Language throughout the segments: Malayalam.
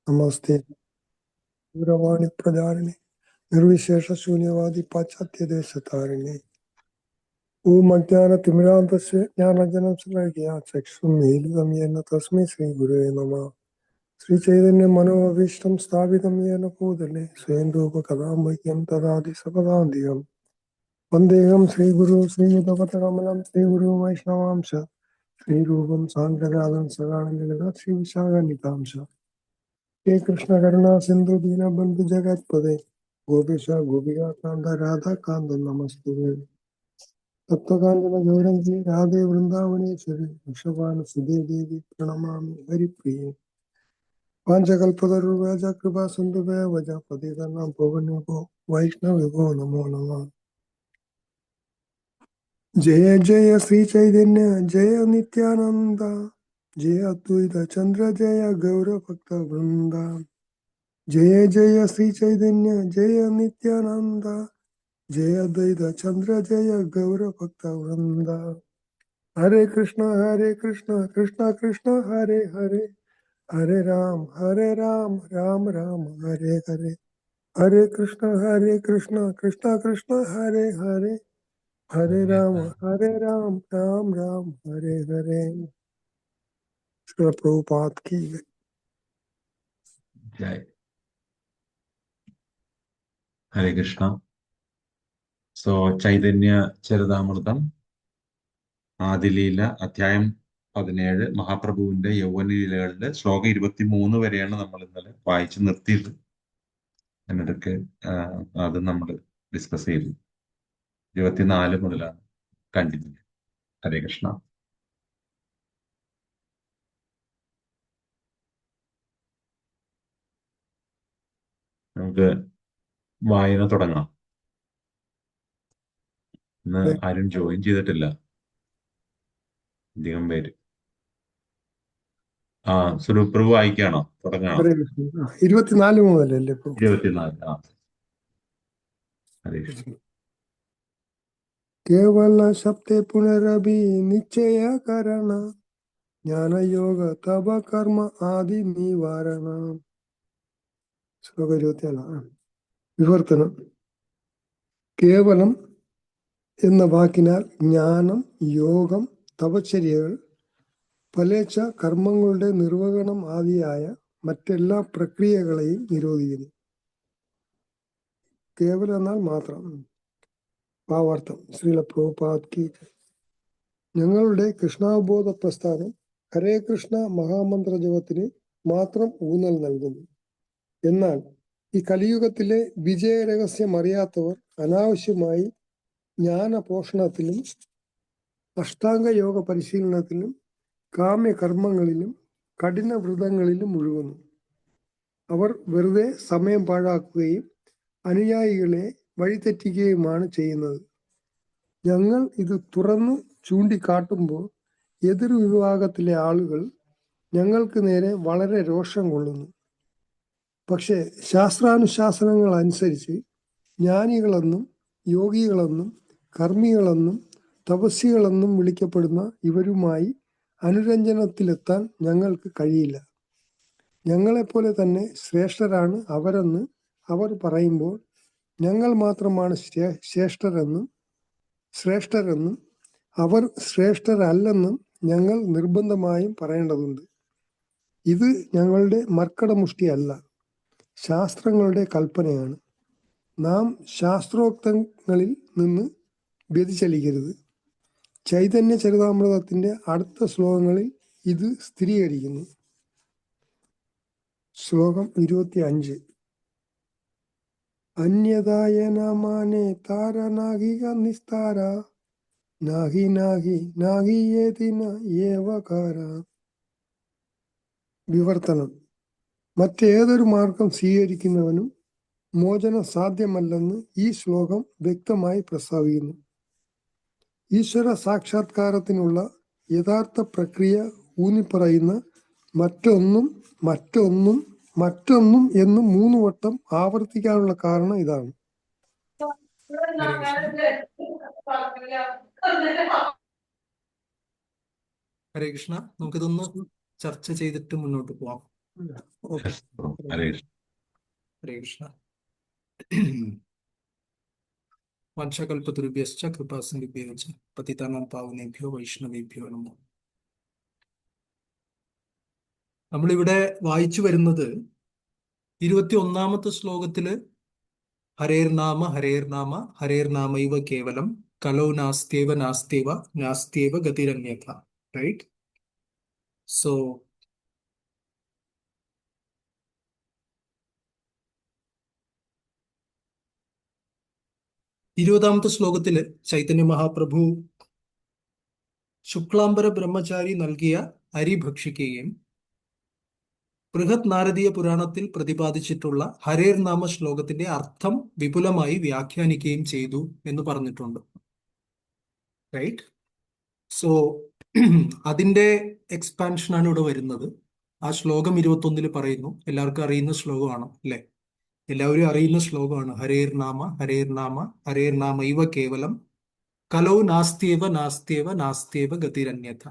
നമസ്തേ ദൂരവാണി പ്രചാരിണി നിർവിശേഷ ശൂന്യവാദി പാശ്ചാത്യദേശതാരിണി ഓം അജ്ഞാനതിമിരാന്തസ്യ ജ്ഞാനഞ്ജനം ശലാകയാ ചക്ഷുർമീലിതം യേന തസ്മൈ ശ്രീഗുരവേ നമഃ. ശ്രീചൈതന്യം മനോഭീഷ്ടം സ്ഥാപിതം യേന ഭൂതലേ സ്വയം രൂപകഥാമഹ്യം ദദാതി സപദാന്തികം. വന്ദേഹം ശ്രീഗുരു ശ്രീയുതപദകമലം ശ്രീഗുരു വൈഷ്ണവാംശ ശ്രീരൂപം സാന്ദ്രജാതം സദാനന്ദ ശ്രീ വിശാഖനികാംശ. ഹേ കൃഷ്ണ കരുണാ സിന്ധു ദീനബന്ധു ജഗത്പദേ ഗോപീശ ഗോപികാ കാന്ത രാധാകാന്ത നമസ്തുതേ. തത്വകാഞ്ചന ഗൗരംഗി രാധേ വൃന്ദാവനേശ്വരി വൃഷഭാന സുധേ ദേവി പ്രണമാമി ഹരിപ്രിയേ. പാഞ്ചകൽപതരുവേജ കൃപാ സിന്ധുവേ വജ പതിതനാം പവനോ വൈഷ്ണവോ നമോ നമഃ. ജയ ജയ ശ്രീ ചൈതന്യ ജയ നിത്യാനന്ദ ജയ അദ്വൈത ചന്ദ്ര ജയ ഗൗരഭക്ത വൃന്ദ. ജയ ജയ ശ്രീ ചൈതന്യ ജയ നിത്യാനന്ദ ജയ അദ്വൈത ചന്ദ്ര ജയ ഗൗരഭക്ത വൃന്ദ. ഹരേ കൃഷ്ണ കൃഷ്ണ കൃഷ്ണ ഹരേ ഹരേ ഹരേ രാം രാം രാം ഹരേ ഹരേ. ഹരേ കൃഷ്ണ കൃഷ്ണ കൃഷ്ണ ഹരേ ഹരേ ഹരേ രാം രാം രാം ഹരേ ഹരേ. ശ്രീല പ്രഭുപാദ് കി ജയ്. ഹരേ കൃഷ്ണ. സോ ചൈതന്യ ചരിതാമൃതം ആദിലീല അധ്യായം 17 മഹാപ്രഭുവിന്റെ യൗവനലീലകളുടെ ശ്ലോകം 23 വരെയാണ് നമ്മൾ ഇന്നലെ വായിച്ചു നിർത്തിയത്. എന്നിടയ്ക്ക് അത് നമ്മൾ ഡിസ്കസ് ചെയ്തു. 24 മുതലാണ് കണ്ടിന്യൂ. ഹരേ കൃഷ്ണ. നമുക്ക് വായന തുടങ്ങാം. ഇന്ന് ആരും ജോയിൻ ചെയ്തിട്ടില്ല, അധികം പേര്. സുരൂപ്രഭു വായിക്കാണോ? തുടങ്ങാണോ? 24 മുതലല്ലേ? 24. ഹരേ കൃഷ്ണ. കേവല ശബ്ദേ പുനരഭി നിശ്ചയ കരണ ജ്ഞാനയോഗ തപ കർമ്മ ആദി നിവാരണ. ശ്ലോകം 24. വിവർത്തനം. കേവലം എന്ന വാക്കിനാൽ ജ്ഞാനം, യോഗം, തപശ്ചര്യകൾ, ഫലേച്ഛ കർമ്മങ്ങളുടെ നിർവഹണം ആദിയായ മറ്റെല്ലാ പ്രക്രിയകളെയും നിരോധിക്കുന്നു. കേവലം എന്നാൽ മാത്രം. ഭാവാർത്ഥം. ശ്രീല പ്രഭുപാദ് കി. ഞങ്ങളുടെ കൃഷ്ണാവബോധ പ്രസ്ഥാനം ഹരേ കൃഷ്ണ മഹാമന്ത്ര ജപത്തിന് മാത്രം ഊന്നൽ നൽകുന്നു. എന്നാൽ ഈ കലിയുഗത്തിലെ വിജയരഹസ്യം അറിയാത്തവർ അനാവശ്യമായി ജ്ഞാനപോഷണത്തിലും അഷ്ടാംഗ യോഗ പരിശീലനത്തിലും കാമ്യകർമ്മങ്ങളിലും കഠിന വ്രതങ്ങളിലും മുഴുകുന്നു. അവർ വെറുതെ സമയം പാഴാക്കുകയും അനുയായികളെ വഴിതെറ്റിക്കുകയുമാണ് ചെയ്യുന്നത്. ഞങ്ങൾ ഇത് തുറന്നു ചൂണ്ടിക്കാട്ടുമ്പോൾ എതിർ വിഭാഗത്തിലെ ആളുകൾ ഞങ്ങൾക്ക് നേരെ വളരെ രോഷം കൊള്ളുന്നു. പക്ഷേ ശാസ്ത്രാനുശാസനങ്ങൾ അനുസരിച്ച് ജ്ഞാനികളെന്നും യോഗികളെന്നും കർമ്മികളെന്നും തപസ്വികളെന്നും വിളിക്കപ്പെടുന്ന ഇവരുമായി അനുരഞ്ജനത്തിലെത്താൻ ഞങ്ങൾക്ക് കഴിയില്ല. ഞങ്ങളെപ്പോലെ തന്നെ ശ്രേഷ്ഠരാണ് അവരെന്ന് അവർ പറയുമ്പോൾ ഞങ്ങൾ മാത്രമാണ് ശ്രേഷ്ഠരെന്നും അവർ ശ്രേഷ്ഠരല്ലെന്നും ഞങ്ങൾ നിർബന്ധമായും പറയേണ്ടതുണ്ട്. ഇത് ഞങ്ങളുടെ മർക്കടമുഷ്ടിയല്ല, ശാസ്ത്രങ്ങളുടെ കൽപ്പനയാണ്. നാം ശാസ്ത്രോക്തങ്ങളിൽ നിന്ന് വ്യതിചലിക്കരുത്. ചൈതന്യ ചരിതാമൃതത്തിന്റെ അടുത്ത ശ്ലോകങ്ങളിൽ ഇത് സ്ഥിരീകരിക്കുന്നു. ശ്ലോകം 25. അന്യതായനമാനേ താര നാഗിക നിസ്താര നാഹി നാഹി നാഹിയേതിന ഏവകാര. വിവർത്തനം. മറ്റേതൊരു മാർഗം സ്വീകരിക്കുന്നവനും മോചനം സാധ്യമല്ലെന്ന് ഈ ശ്ലോകം വ്യക്തമായി പ്രസ്താവിക്കുന്നു. ഈശ്വര സാക്ഷാത്കാരത്തിനുള്ള യഥാർത്ഥ പ്രക്രിയ ഊന്നിപ്പറയുന്ന മറ്റൊന്നും മറ്റൊന്നും മറ്റൊന്നും എന്ന് 3 വട്ടം ആവർത്തിക്കാനുള്ള കാരണം ഇതാണ്. ഹരേ കൃഷ്ണ. നമുക്കിതൊന്ന് ചർച്ച ചെയ്തിട്ട് മുന്നോട്ട് പോവാം. ഓക്കെ. ഹരേ കൃഷ്ണ. ഹരേ കൃഷ്ണ. വംശകൽപതരുഭ്യശ്ച കൃപാസിന്ദുഭ്യോ ച പതിതാനാം പാവനേഭ്യോ വൈഷ്ണവേഭ്യോ നമോ. നമ്മളിവിടെ വായിച്ചു വരുന്നത് 21-ാമത്തെ ശ്ലോകത്തില് ഹരേർനാമ ഹരേർനാമ ഹരേർനാമൈവ കേവലം കലോ നാസ്തേവ നാസ്തേവ നാസ്തേവ ഗതിരന്യഥ. റൈറ്റ്? സോ ഇരുപതാമത്തെ ശ്ലോകത്തില് ചൈതന്യ മഹാപ്രഭു ശുക്ലാംബര ബ്രഹ്മചാരി നൽകിയ അരി ഭക്ഷിക്കുകയും ബൃഹത് നാരദീയ പുരാണത്തിൽ പ്രതിപാദിച്ചിട്ടുള്ള ഹരേർ നാമ ശ്ലോകത്തിന്റെ അർത്ഥം വിപുലമായി വ്യാഖ്യാനിക്കുകയും ചെയ്തു എന്ന് പറഞ്ഞിട്ടുണ്ട്. റൈറ്റ്? സോ അതിന്റെ എക്സ്പാൻഷനാണ് ഇവിടെ വരുന്നത്. ആ ശ്ലോകം 21 പറയുന്നു. എല്ലാവർക്കും അറിയുന്ന ശ്ലോകമാണ് അല്ലെ? എല്ലാവരും അറിയുന്ന ശ്ലോകമാണ്. ഹരേർ നാമ ഹരേർ നാമ ഹരേർ നാമ ഇവ കേവലം കലോ നാസ്തേവ നാസ്തേവ നാസ്തേവ ഗതിരന്യഥ.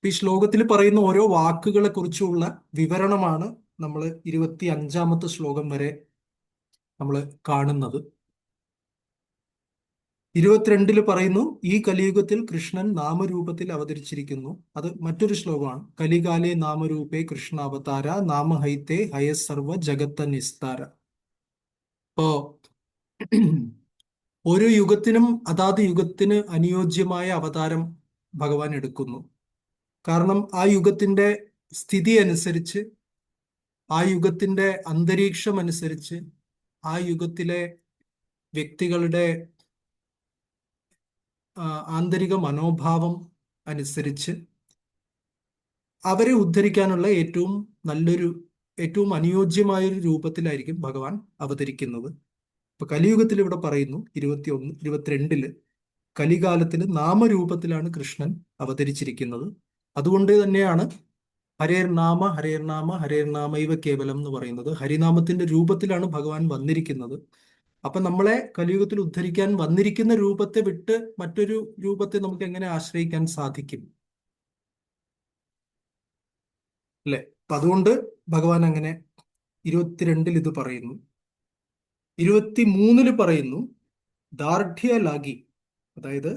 ഈ ശ്ലോകത്തിൽ പറയുന്ന ഓരോ വാക്കുകളെ കുറിച്ചുള്ള വിവരണമാണ് നമ്മൾ 25-ാമത്തെ ശ്ലോകം വരെ നമ്മൾ കാണുന്നത്. 22 പറയുന്നു, ഈ കലിയുഗത്തിൽ കൃഷ്ണൻ നാമരൂപത്തിൽ അവതരിച്ചിരിക്കുന്നു. അത് മറ്റൊരു ശ്ലോകമാണ്. കലികാലേ നാമരൂപേ കൃഷ്ണാവതാര നാമഹൈത്തേ ഹയസർവ ജഗത്ത നിസ്താര. ഇപ്പോ ഓരോ യുഗത്തിനും അതാത് യുഗത്തിന് അനുയോജ്യമായ അവതാരം ഭഗവാൻ എടുക്കുന്നു. കാരണം ആ യുഗത്തിന്റെ സ്ഥിതി അനുസരിച്ച്, ആ യുഗത്തിന്റെ അന്തരീക്ഷം അനുസരിച്ച്, ആ യുഗത്തിലെ വ്യക്തികളുടെ ആന്തരിക മനോഭാവം അനുസരിച്ച് അവരെ ഉദ്ധരിക്കാനുള്ള ഏറ്റവും നല്ലൊരു, ഏറ്റവും അനുയോജ്യമായൊരു രൂപത്തിലായിരിക്കും ഭഗവാൻ അവതരിക്കുന്നത്. ഇപ്പൊ കലിയുഗത്തിൽ ഇവിടെ പറയുന്നു 22 കലികാലത്തിന് നാമരൂപത്തിലാണ് കൃഷ്ണൻ അവതരിച്ചിരിക്കുന്നത്. അതുകൊണ്ട് തന്നെയാണ് ഹരേർ നാമ ഹരേർ നാമ ഹരേർ നാമ ഇവ കേവലം എന്ന് പറയുന്നത്. ഹരിനാമത്തിന്റെ രൂപത്തിലാണ് ഭഗവാൻ വന്നിരിക്കുന്നത്. അപ്പൊ നമ്മളെ കലിയുഗത്തിൽ ഉദ്ധരിക്കാൻ വന്നിരിക്കുന്ന രൂപത്തെ വിട്ട് മറ്റൊരു രൂപത്തെ നമുക്ക് എങ്ങനെ ആശ്രയിക്കാൻ സാധിക്കും? അല്ലെ? അപ്പൊ അതുകൊണ്ട് ഭഗവാൻ അങ്ങനെ 22 ഇത് പറയുന്നു. 23 പറയുന്നു, ദാർഢ്യലാഗി, അതായത്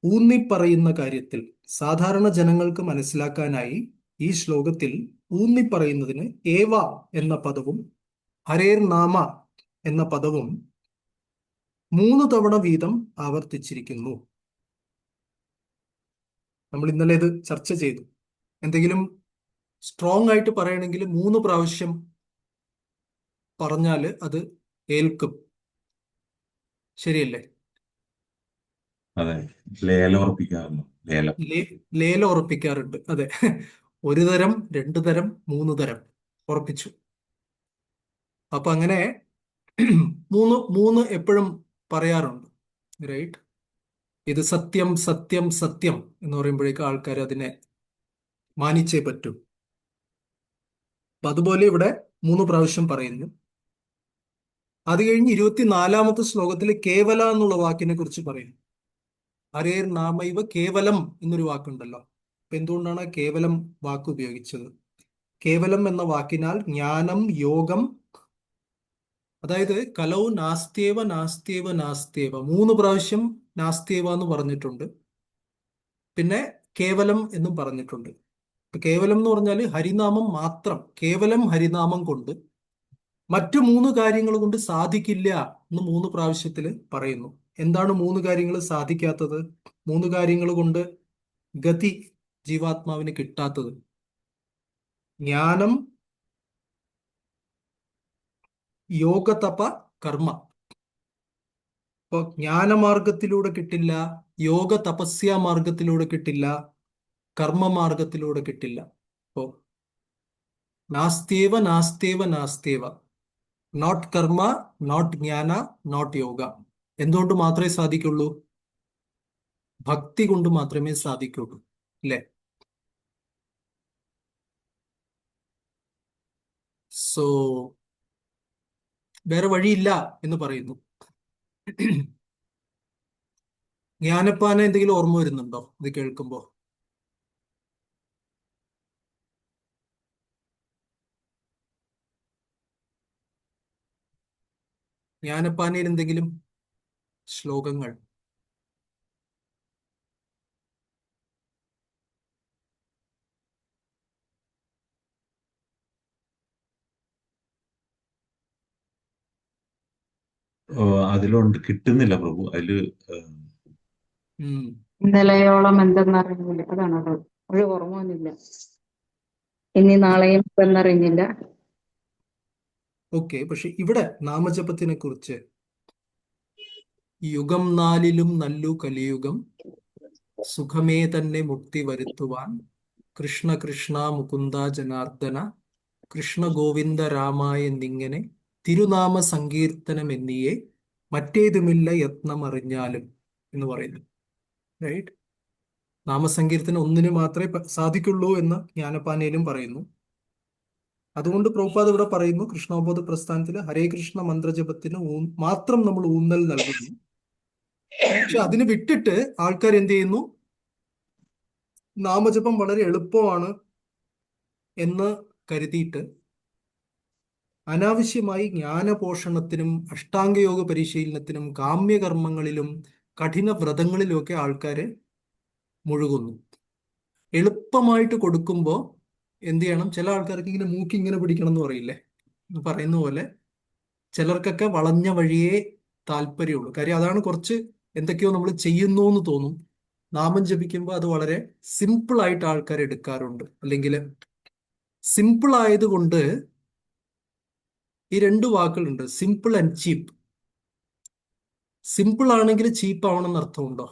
ഊന്നിപ്പറയുന്ന കാര്യത്തിൽ സാധാരണ ജനങ്ങൾക്ക് മനസ്സിലാക്കാനായി ഈ ശ്ലോകത്തിൽ ഊന്നിപ്പറയുന്നതിന് ഏവ എന്ന പദവും ഹരേർ നാമ എന്ന പദവും 3 തവണ വീതം ആവർത്തിച്ചിരിക്കുന്നു. നമ്മൾ ഇന്നലെ ഇത് ചർച്ച ചെയ്തു. എന്തെങ്കിലും സ്ട്രോങ് ആയിട്ട് പറയണമെങ്കിൽ 3 പ്രാവശ്യം പറഞ്ഞാല് അത് ഏൽക്കും. ശരിയല്ലേ? അതെ, ലേലം ഉറപ്പിക്കാറുണ്ട്. ലേലം ലേലം ഉറപ്പിക്കാറുണ്ട്. അതെ, 1 തരം 2 തരം 3 തരം ഉറപ്പിച്ചു. അപ്പൊ അങ്ങനെ 3 എപ്പോഴും പറയാറുണ്ട്. റൈറ്റ്? ഇത് സത്യം സത്യം സത്യം എന്ന് പറയുമ്പോഴേക്ക് ആൾക്കാർ അതിനെ മാനിച്ചേ പറ്റൂ. അപ്പൊ അതുപോലെ ഇവിടെ 3 പ്രാവശ്യം പറയുന്നു. അത് കഴിഞ്ഞ് 24-ാമത്തെ ശ്ലോകത്തിൽ കേവല എന്നുള്ള വാക്കിനെ കുറിച്ച് പറയുന്നു. ഹരേർ നാമൈവ കേവലം എന്നൊരു വാക്കുണ്ടല്ലോ. അപ്പൊ എന്തുകൊണ്ടാണ് കേവലം വാക്ക് ഉപയോഗിച്ചത്? കേവലം എന്ന വാക്കിനാൽ ജ്ഞാനം, യോഗം, അതായത് കലൗ നാസ്തേവ നാസ്തേവ നാസ്തേവ 3 പ്രാവശ്യം നാസ്തേവ എന്ന് പറഞ്ഞിട്ടുണ്ട്. പിന്നെ കേവലം എന്നും പറഞ്ഞിട്ടുണ്ട്. കേവലം എന്ന് പറഞ്ഞാൽ ഹരിനാമം മാത്രം, കേവലം ഹരിനാമം കൊണ്ട് മറ്റു 3 കാര്യങ്ങൾ കൊണ്ട് സാധിക്കില്ല എന്ന് 3 പ്രാവശ്യത്തിൽ പറയുന്നു. എന്താണ് 3 കാര്യങ്ങൾ സാധിക്കാത്തത്? 3 കാര്യങ്ങൾ കൊണ്ട് ഗതി ജീവാത്മാവിന് കിട്ടാത്തത്? ജ്ഞാനം, യോഗ, തപ, കർമ്മ. ഇപ്പൊ ജ്ഞാനമാർഗത്തിലൂടെ കിട്ടില്ല, യോഗ തപസ്യ മാർഗത്തിലൂടെ കിട്ടില്ല, കർമ്മമാർഗത്തിലൂടെ കിട്ടില്ല. ഇപ്പോ നാസ്തേവ നാസ്തേവ നാസ്തേവ, നോട്ട് കർമ്മ, നോട്ട് ജ്ഞാന, നോട്ട് യോഗ. എന്തുകൊണ്ട് മാത്രമേ സാധിക്കുള്ളൂ? ഭക്തി കൊണ്ട് മാത്രമേ സാധിക്കുള്ളൂ. അല്ലേ? സോ വേറെ വഴിയില്ല എന്ന് പറയുന്നു. ജ്ഞാനപ്പാന എന്തെങ്കിലും ഓർമ്മ വരുന്നുണ്ടോ ഇത് കേൾക്കുമ്പോ? ജ്ഞാനപ്പാനയിൽ എന്തെങ്കിലും ശ്ലോകങ്ങൾ? അതിലുണ്ട്, കിട്ടുന്നില്ല പ്രഭു. അതില് ഉം. ഇന്നലെയോളം എന്തെന്നറിഞ്ഞില്ല, അതാണത്. ഒരു ഓർമ്മയൊന്നുമില്ല. ഇനി നാളെയും എന്നറിഞ്ഞില്ല. ഓക്കെ, പക്ഷെ ഇവിടെ നാമജപത്തിനെ കുറിച്ച് യുഗം നാലിലും നല്ലു കലിയുഗം സുഖമേ തന്നെ മുക്തി വരുത്തുവാൻ കൃഷ്ണ കൃഷ്ണ മുകുന്ദ ജനാർദ്ദന കൃഷ്ണ ഗോവിന്ദ രാമായ എന്നിങ്ങനെ തിരുനാമ സങ്കീർത്തനം എന്നിയെ മറ്റേതുമില്ല യത്നം അറിഞ്ഞാലും എന്ന് പറയുന്നു. റൈറ്റ്? നാമസങ്കീർത്തനം ഒന്നിന് മാത്രമേ സാധിക്കുള്ളൂ എന്ന് ജ്ഞാനപ്പാനയിലും പറയുന്നു. അതുകൊണ്ട് പ്രഭുപാദ് ഇവിടെ പറയുന്നു, കൃഷ്ണോബോധ പ്രസ്ഥാനത്തിൽ ഹരേ കൃഷ്ണ മന്ത്രജപത്തിന് മാത്രം നമ്മൾ ഊന്നൽ നൽകുന്നു. പക്ഷെ അതിന് വിട്ടിട്ട് ആൾക്കാർ എന്ത് ചെയ്യുന്നു? നാമജപം വളരെ എളുപ്പമാണ് എന്ന് കരുതിയിട്ട് അനാവശ്യമായി ജ്ഞാനപോഷണത്തിനും അഷ്ടാംഗയോഗ പരിശീലനത്തിനും കാമ്യകർമ്മങ്ങളിലും കഠിന വ്രതങ്ങളിലുമൊക്കെ ആൾക്കാര് മുഴുകുന്നു. എളുപ്പമായിട്ട് കൊടുക്കുമ്പോൾ എന്ത് ചെയ്യണം? ചില ആൾക്കാർക്ക് ഇങ്ങനെ മൂക്കി ഇങ്ങനെ പിടിക്കണം എന്ന് പറയില്ലേ, പറയുന്ന പോലെ ചിലർക്കൊക്കെ വളഞ്ഞ വഴിയേ താല്പര്യമുള്ളൂ. കാര്യം അതാണ്, കുറച്ച് എന്തൊക്കെയോ നമ്മൾ ചെയ്യുന്നു എന്ന് തോന്നും. നാമം ജപിക്കുമ്പോൾ അത് വളരെ സിമ്പിൾ ആയിട്ട് ആൾക്കാർ എടുക്കാറുണ്ട്. അല്ലെങ്കിൽ സിമ്പിൾ ആയതുകൊണ്ട് ഈ രണ്ട് വാക്കുകളുണ്ട്, സിമ്പിൾ ആൻഡ് ചീപ്പ്. സിമ്പിൾ ആണെങ്കിൽ ചീപ്പ് ആവണമെന്ന് അർത്ഥമുണ്ടോ?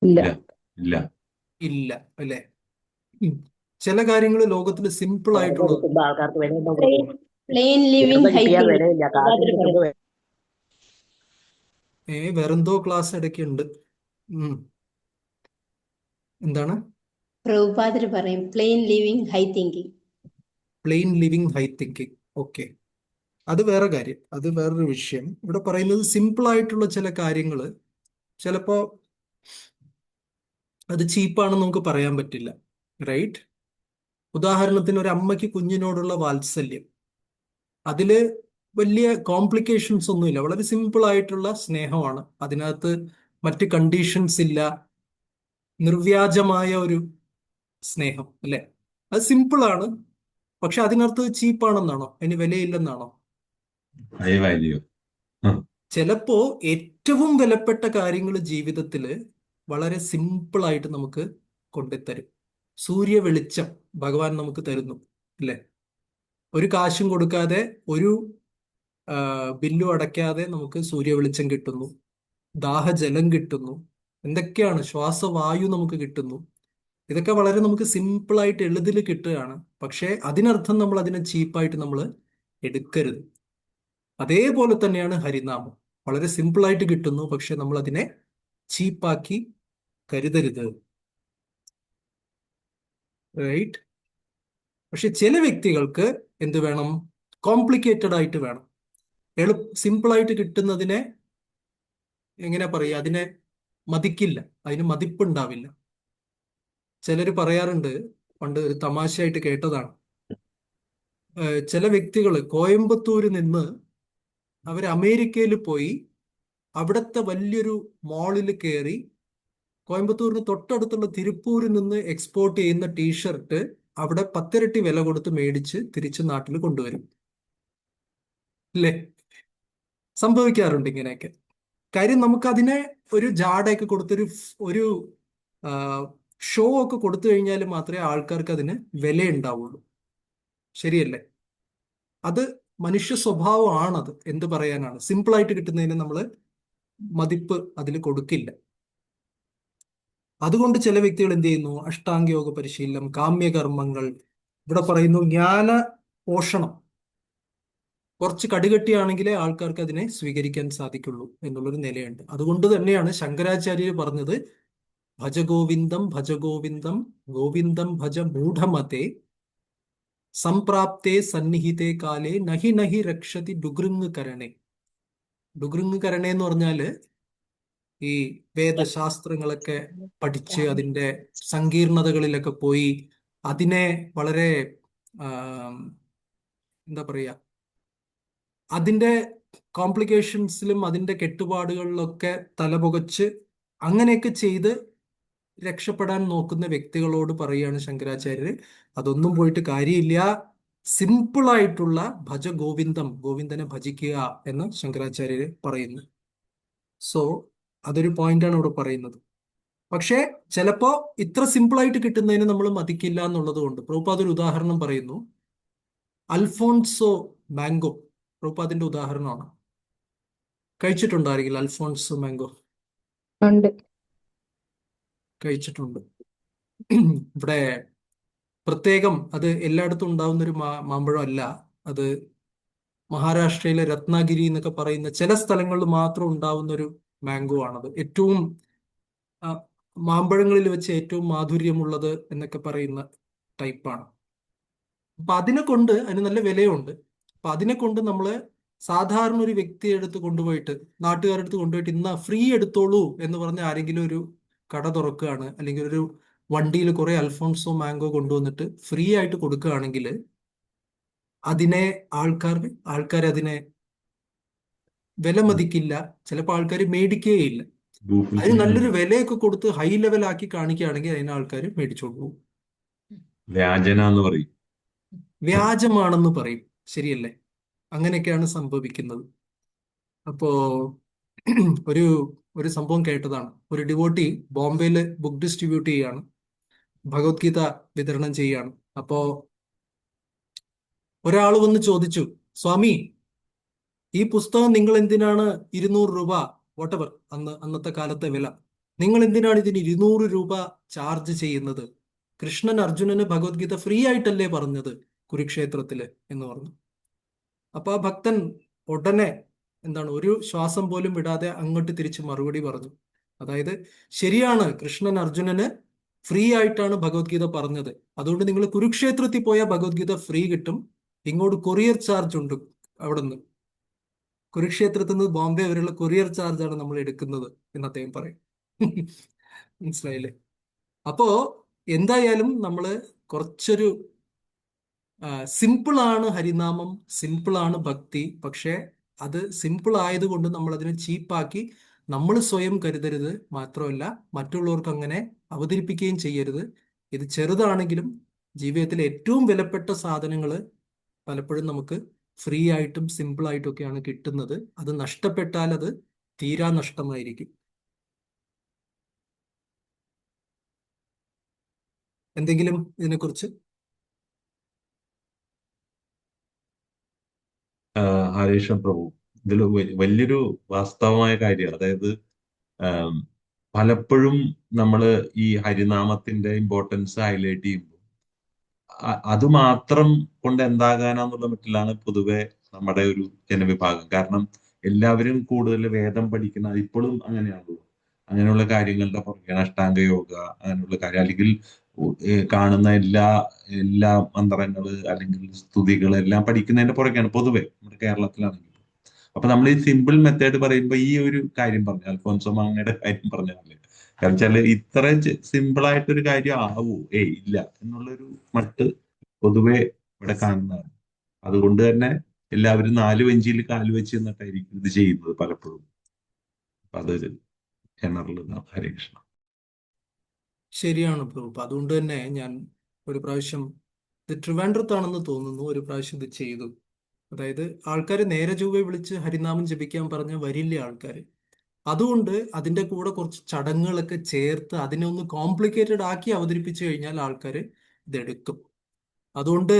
ഇല്ല. ഇല്ല ഇല്ല. ഇല്ല അല്ലെ? ചില കാര്യങ്ങൾ ലോകത്തിൽ സിമ്പിൾ വെറുതെ ആയിട്ടുള്ളത്. കിട്ടുമ്പോ ആൾക്കാർക്ക് വിലയുണ്ടോ പ്രഭു? പ്ലെയിൻ ലിവിങ് വെറുതെ കിട്ടിയാൽ ഹൈറ്റിംഗ് വിലയില്ല, കാശ് കിട്ടുമ്പോ വേറെന്തോ ക്ലാസ് ഇടയ്ക്കുണ്ട്. എന്താണ്? പ്രഭുപാദര് പറയും plain living high thinking. Plain living high thinking. Okay, അത് വേറെ കാര്യം, അത് വേറൊരു വിഷയം. ഇവിടെ പറയുന്നത് സിമ്പിൾ ആയിട്ടുള്ള ചില കാര്യങ്ങൾ ചിലപ്പോ അത് ചീപ്പാണെന്ന് നമുക്ക് പറയാൻ പറ്റില്ല. റൈറ്റ്? ഉദാഹരണത്തിന് ഒരു അമ്മയ്ക്ക് കുഞ്ഞിനോടുള്ള വാത്സല്യം, അതില് വലിയ കോംപ്ലിക്കേഷൻസ് ഒന്നുമില്ല, വളരെ സിമ്പിൾ ആയിട്ടുള്ള സ്നേഹമാണ്. അതിനകത്ത് മറ്റ് കണ്ടീഷൻസ് ഇല്ല, നിർവ്യാജമായ ഒരു സ്നേഹം അല്ലെ? അത് സിമ്പിൾ ആണ്. പക്ഷെ അതിനകത്ത് ചീപ്പാണെന്നാണോ? അതിന് വിലയില്ലെന്നാണോ? High value. ചിലപ്പോ ഏറ്റവും വിലപ്പെട്ട കാര്യങ്ങൾ ജീവിതത്തിൽ വളരെ സിമ്പിൾ ആയിട്ട് നമുക്ക് കൊണ്ടുത്തരും. സൂര്യ വെളിച്ചം ഭഗവാൻ നമുക്ക് തരുന്നു അല്ലെ? ഒരു കാശും കൊടുക്കാതെ, ഒരു ബില്ലും അടയ്ക്കാതെ നമുക്ക് സൂര്യ വെളിച്ചം കിട്ടുന്നു, ദാഹജലം കിട്ടുന്നു, എന്തൊക്കെയാണ്, ശ്വാസവായു നമുക്ക് കിട്ടുന്നു. ഇതൊക്കെ വളരെ നമുക്ക് സിമ്പിൾ ആയിട്ട് എളുതിൽ കിട്ടുകയാണ്. പക്ഷെ അതിനർത്ഥം നമ്മൾ അതിനെ ചീപ്പായിട്ട് നമ്മൾ എടുക്കരുത്. അതേപോലെ തന്നെയാണ് ഹരിനാമം. വളരെ സിമ്പിൾ ആയിട്ട് കിട്ടുന്നു, പക്ഷെ നമ്മൾ അതിനെ ചീപ്പാക്കി കരുതരുത്. റൈറ്റ്? പക്ഷെ ചില വ്യക്തികൾക്ക് എന്ത് വേണം? കോംപ്ലിക്കേറ്റഡ് ആയിട്ട് വേണം. സിമ്പിളായിട്ട് കിട്ടുന്നതിനെ എങ്ങനെ പറയുക, അതിനെ മതിക്കില്ല, അതിന് മതിപ്പുണ്ടാവില്ല. ചിലർ പറയാറുണ്ട്, പണ്ട് ഒരു തമാശയായിട്ട് കേട്ടതാണ്, ചില വ്യക്തികൾ കോയമ്പത്തൂരിൽ നിന്ന് അവർ അമേരിക്കയിൽ പോയി അവിടുത്തെ വലിയൊരു മാളിൽ കയറി കോയമ്പത്തൂരിന് തൊട്ടടുത്തുള്ള തിരുപ്പൂരിൽ നിന്ന് എക്സ്പോർട്ട് ചെയ്യുന്ന ടീഷർട്ട് അവിടെ 10 ഇരട്ടി വില കൊടുത്ത് മേടിച്ച് തിരിച്ച് നാട്ടിൽ കൊണ്ടുവരും. അല്ലേ? സംഭവിക്കാറുണ്ട് ഇങ്ങനെയൊക്കെ. കാര്യം നമുക്കതിനെ ഒരു ജാടയൊക്കെ കൊടുത്തൊരു ഒരു ഷോ ഒക്കെ കൊടുത്തു കഴിഞ്ഞാൽ മാത്രമേ ആൾക്കാർക്ക് അതിന് വിലയുണ്ടാവുള്ളൂ. ശരിയല്ലേ? അത് മനുഷ്യ സ്വഭാവമാണത്. എന്ത് പറയാനാണ്? സിമ്പിളായിട്ട് കിട്ടുന്നതിന് നമ്മൾ മതിപ്പ് അതിൽ കൊടുക്കില്ല. അതുകൊണ്ട് ചില വ്യക്തികൾ എന്ത് ചെയ്യുന്നു? അഷ്ടാംഗയോഗ പരിശീലനം, കാമ്യകർമ്മങ്ങൾ, ഇവിടെ പറയുന്നു ജ്ഞാന പോഷണം കുറച്ച് കടുകട്ടിയാണെങ്കിലേ ആൾക്കാർക്ക് അതിനെ സ്വീകരിക്കാൻ സാധിക്കുള്ളൂ എന്നുള്ളൊരു നിലയുണ്ട്. അതുകൊണ്ട് തന്നെയാണ് ശങ്കരാചാര്യർ പറഞ്ഞത് ഭജഗോവിന്ദം ഭജഗോവിന്ദം ഗോവിന്ദം ഭജ മൂഢമതേ സംപ്രാപ്തേ സന്നിഹിതേ കാലേ നഹി നഹി രക്ഷതി ഡുഗൃങ് കരണേ. ഡുഗൃങ് കരണേ എന്ന് പറഞ്ഞാല് ഈ വേദശാസ്ത്രങ്ങളൊക്കെ പഠിച്ച് അതിൻ്റെ സങ്കീർണതകളിലൊക്കെ പോയി അതിനെ വളരെ എന്താ പറയുക, അതിൻ്റെ കോംപ്ലിക്കേഷൻസിലും അതിൻ്റെ കെട്ടുപാടുകളിലൊക്കെ തലപുകച്ച് അങ്ങനെയൊക്കെ ചെയ്ത് രക്ഷപ്പെടാൻ നോക്കുന്ന വ്യക്തികളോട് പറയുകയാണ് ശങ്കരാചാര്യര്, അതൊന്നും പോയിട്ട് കാര്യമില്ല, സിമ്പിളായിട്ടുള്ള ഭജ ഗോവിന്ദം, ഗോവിന്ദനെ ഭജിക്കുക എന്ന് ശങ്കരാചാര്യര് പറയുന്നു. സോ അതൊരു പോയിന്റാണ് ഇവിടെ പറയുന്നത്. പക്ഷേ ചിലപ്പോ ഇത്ര സിമ്പിളായിട്ട് കിട്ടുന്നതിന് നമ്മൾ മതിക്കില്ല എന്നുള്ളത് കൊണ്ട് പ്രഭുപാദ് ഒരു ഉദാഹരണം പറയുന്നു. അൽഫോൺസോ മാംഗോ പ്രഭുപാദിന്റെ ഉദാഹരണമാണ്. കഴിച്ചിട്ടുണ്ടായിരിക്കില്ല അൽഫോൺസോ മാംഗോ? ഉണ്ട്. കഴിച്ചിട്ടുണ്ട്. ഇവിടെ പ്രത്യേകം അത് എല്ലായിടത്തും ഉണ്ടാവുന്ന ഒരു മാമ്പഴം അല്ല. അത് മഹാരാഷ്ട്രയിലെ രത്നാഗിരി എന്നൊക്കെ പറയുന്ന ചില സ്ഥലങ്ങളിൽ മാത്രം ഉണ്ടാവുന്ന ഒരു മാംഗോ ആണത്. ഏറ്റവും മാമ്പഴങ്ങളിൽ വെച്ച് ഏറ്റവും മാധുര്യമുള്ളത് എന്നൊക്കെ പറയുന്ന ടൈപ്പാണ്. അപ്പൊ അതിന് നല്ല വിലയുണ്ട്. അപ്പൊ അതിനെ കൊണ്ട് നമ്മള് സാധാരണ ഒരു വ്യക്തിയെ അടുത്ത് കൊണ്ടുപോയിട്ട്, നാട്ടുകാരുടെ അടുത്ത് കൊണ്ടുപോയിട്ട് ഇന്ന ഫ്രീ എടുത്തോളൂ എന്ന് പറഞ്ഞ് ആരെങ്കിലും ഒരു കട തുറക്കുകയാണ്, അല്ലെങ്കിൽ ഒരു വണ്ടിയിൽ കുറെ അൽഫോൺസോ മാംഗോ കൊണ്ടുവന്നിട്ട് ഫ്രീ ആയിട്ട് കൊടുക്കുകയാണെങ്കിൽ അതിനെ ആൾക്കാർ അതിനെ വിലമതിക്കില്ല. ചിലപ്പോൾ ആൾക്കാർ മേടിക്കുകയില്ല. അതിന് നല്ലൊരു വിലയൊക്കെ കൊടുത്ത് ഹൈ ലെവലാക്കി കാണിക്കുകയാണെങ്കിൽ അതിനെ ആൾക്കാർ മേടിച്ചോണ്ട് പോകും. വ്യാജനാന്ന് പറയും. വ്യാജമാണെന്ന് പറയും. ശരിയല്ലേ? അങ്ങനെയൊക്കെയാണ് സംഭവിക്കുന്നത്. അപ്പോ ഒരു ഒരു സംഭവം കേട്ടതാണ്. ഒരു ഡിവോട്ടി ബോംബെയിൽ ബുക്ക് ഡിസ്ട്രിബ്യൂട്ട് ചെയ്യാണ്, ഭഗവത്ഗീത വിതരണം ചെയ്യാണ്. അപ്പോ ഒരാൾ വന്ന് ചോദിച്ചു, സ്വാമി, ഈ പുസ്തകം നിങ്ങൾ എന്തിനാണ് 200 രൂപ, വോട്ടെവർ അന്നത്തെ കാലത്തെ വില, നിങ്ങൾ എന്തിനാണ് ഇതിന് 200 രൂപ ചാർജ് ചെയ്യുന്നത്? കൃഷ്ണൻ അർജുനന് ഭഗവത്ഗീത ഫ്രീ ആയിട്ടല്ലേ പറഞ്ഞത് കുരുക്ഷേത്രത്തില് എന്ന് പറഞ്ഞു. അപ്പൊ ആ ഭക്തൻ ഉടനെ ഒരു ശ്വാസം പോലും വിടാതെ അങ്ങോട്ട് തിരിച്ച് മറുപടി പറഞ്ഞു. അതായത്, ശരിയാണ്, കൃഷ്ണൻ അർജുനന് ഫ്രീ ആയിട്ടാണ് ഭഗവത്ഗീത പറഞ്ഞത്. അതുകൊണ്ട് നിങ്ങൾ കുരുക്ഷേത്രത്തിൽ പോയാൽ ഭഗവത്ഗീത ഫ്രീ കിട്ടും. ഇങ്ങോട്ട് കൊറിയർ ചാർജ് ഉണ്ട്. അവിടുന്ന് കുരുക്ഷേത്രത്തിൽ നിന്ന് ബോംബെ വരെയുള്ള കൊറിയർ ചാർജാണ് നമ്മൾ എടുക്കുന്നത് എന്ന് അദ്ദേഹം പറയും. മനസ്സിലായില്ലേ? അപ്പോ എന്തായാലും നമ്മള് കുറച്ചൊരു സിമ്പിളാണ് ഹരിനാമം, സിമ്പിളാണ് ഭക്തി. പക്ഷെ അത് സിമ്പിൾ ആയതുകൊണ്ട് നമ്മൾ അതിനെ ചീപ്പാക്കി നമ്മൾ സ്വയം കരുതരുത്. മാത്രമല്ല മറ്റുള്ളവർക്ക് അങ്ങനെ അവതരിപ്പിക്കുകയും ചെയ്യരുത്. ഇത് ചെറുതാണെങ്കിലും ജീവിതത്തിലെ ഏറ്റവും വിലപ്പെട്ട സാധനങ്ങൾ പലപ്പോഴും നമുക്ക് ഫ്രീ ആയിട്ടും സിമ്പിൾ ആയിട്ടും ഒക്കെയാണ് കിട്ടുന്നത്. അത് നഷ്ടപ്പെട്ടാൽ അത് തീരാ നഷ്ടമായിരിക്കും. എന്തെങ്കിലും ഇതിനെക്കുറിച്ച്? ഹരീഷൻ പ്രഭു, ഇതിൽ വലിയൊരു വാസ്തവമായ കാര്യം, അതായത് പലപ്പോഴും നമ്മൾ ഈ ഹരിനാമത്തിന്റെ ഇമ്പോർട്ടൻസ് ഹൈലൈറ്റ് ചെയ്യുമ്പോൾ അത് മാത്രം കൊണ്ട് എന്താകാനാന്നുള്ള മട്ടിലാണ് പൊതുവെ നമ്മുടെ ഒരു ജനവിഭാഗം. കാരണം എല്ലാവരും കൂടുതൽ വേദം പഠിക്കുന്ന, ഇപ്പോഴും അങ്ങനെയാണല്ലോ, അങ്ങനെയുള്ള കാര്യങ്ങളുടെ പുറകെ അഷ്ടാംഗ യോഗ അങ്ങനെയുള്ള കാര്യം, അല്ലെങ്കിൽ കാണുന്ന എല്ലാ മന്ത്രങ്ങള് അല്ലെങ്കിൽ സ്തുതികൾ എല്ലാം പഠിക്കുന്നതിന്റെ പുറകെയാണ് പൊതുവെ നമ്മുടെ കേരളത്തിലാണെങ്കിൽ. അപ്പൊ നമ്മൾ ഈ സിമ്പിൾ മെത്തേഡ് പറയുമ്പോൾ ഈ ഒരു കാര്യം പറഞ്ഞു, അൽഫോൻസോ മാങ്ങയുടെ കാര്യം പറഞ്ഞാല്, കാരണം വെച്ചാല് ഇത്ര സിമ്പിൾ ആയിട്ടൊരു കാര്യം ആവൂ, ഇല്ല എന്നുള്ളൊരു മട്ട് പൊതുവെ ഇവിടെ കാണുന്നതാണ്. അതുകൊണ്ട് തന്നെ എല്ലാവരും 4 വഞ്ചിയിൽ കാല് വെച്ച് എന്നിട്ടായിരിക്കും ഇത് ചെയ്യുന്നത് പലപ്പോഴും. അപ്പൊ അതൊരു ജനറൽ ഹരേ കൃഷ്ണ. ശരിയാണ് പ്രഭു. അതുകൊണ്ട് തന്നെ ഞാൻ ഒരു പ്രാവശ്യം, ഇത് ട്രിവാൻഡ്രത്താണെന്ന് തോന്നുന്നു, ഒരു പ്രാവശ്യം ഇത് ചെയ്തു. അതായത് ആൾക്കാർ നേരെ ചൊവ്വെ വിളിച്ച് ഹരിനാമം ജപിക്കാൻ പറഞ്ഞ വരില്ല ആൾക്കാർ. അതുകൊണ്ട് അതിൻ്റെ കൂടെ കുറച്ച് ചടങ്ങുകളൊക്കെ ചേർത്ത് അതിനെ ഒന്ന് കോംപ്ലിക്കേറ്റഡ് ആക്കി അവതരിപ്പിച്ചു കഴിഞ്ഞാൽ ആൾക്കാർ ഇതെടുക്കും. അതുകൊണ്ട്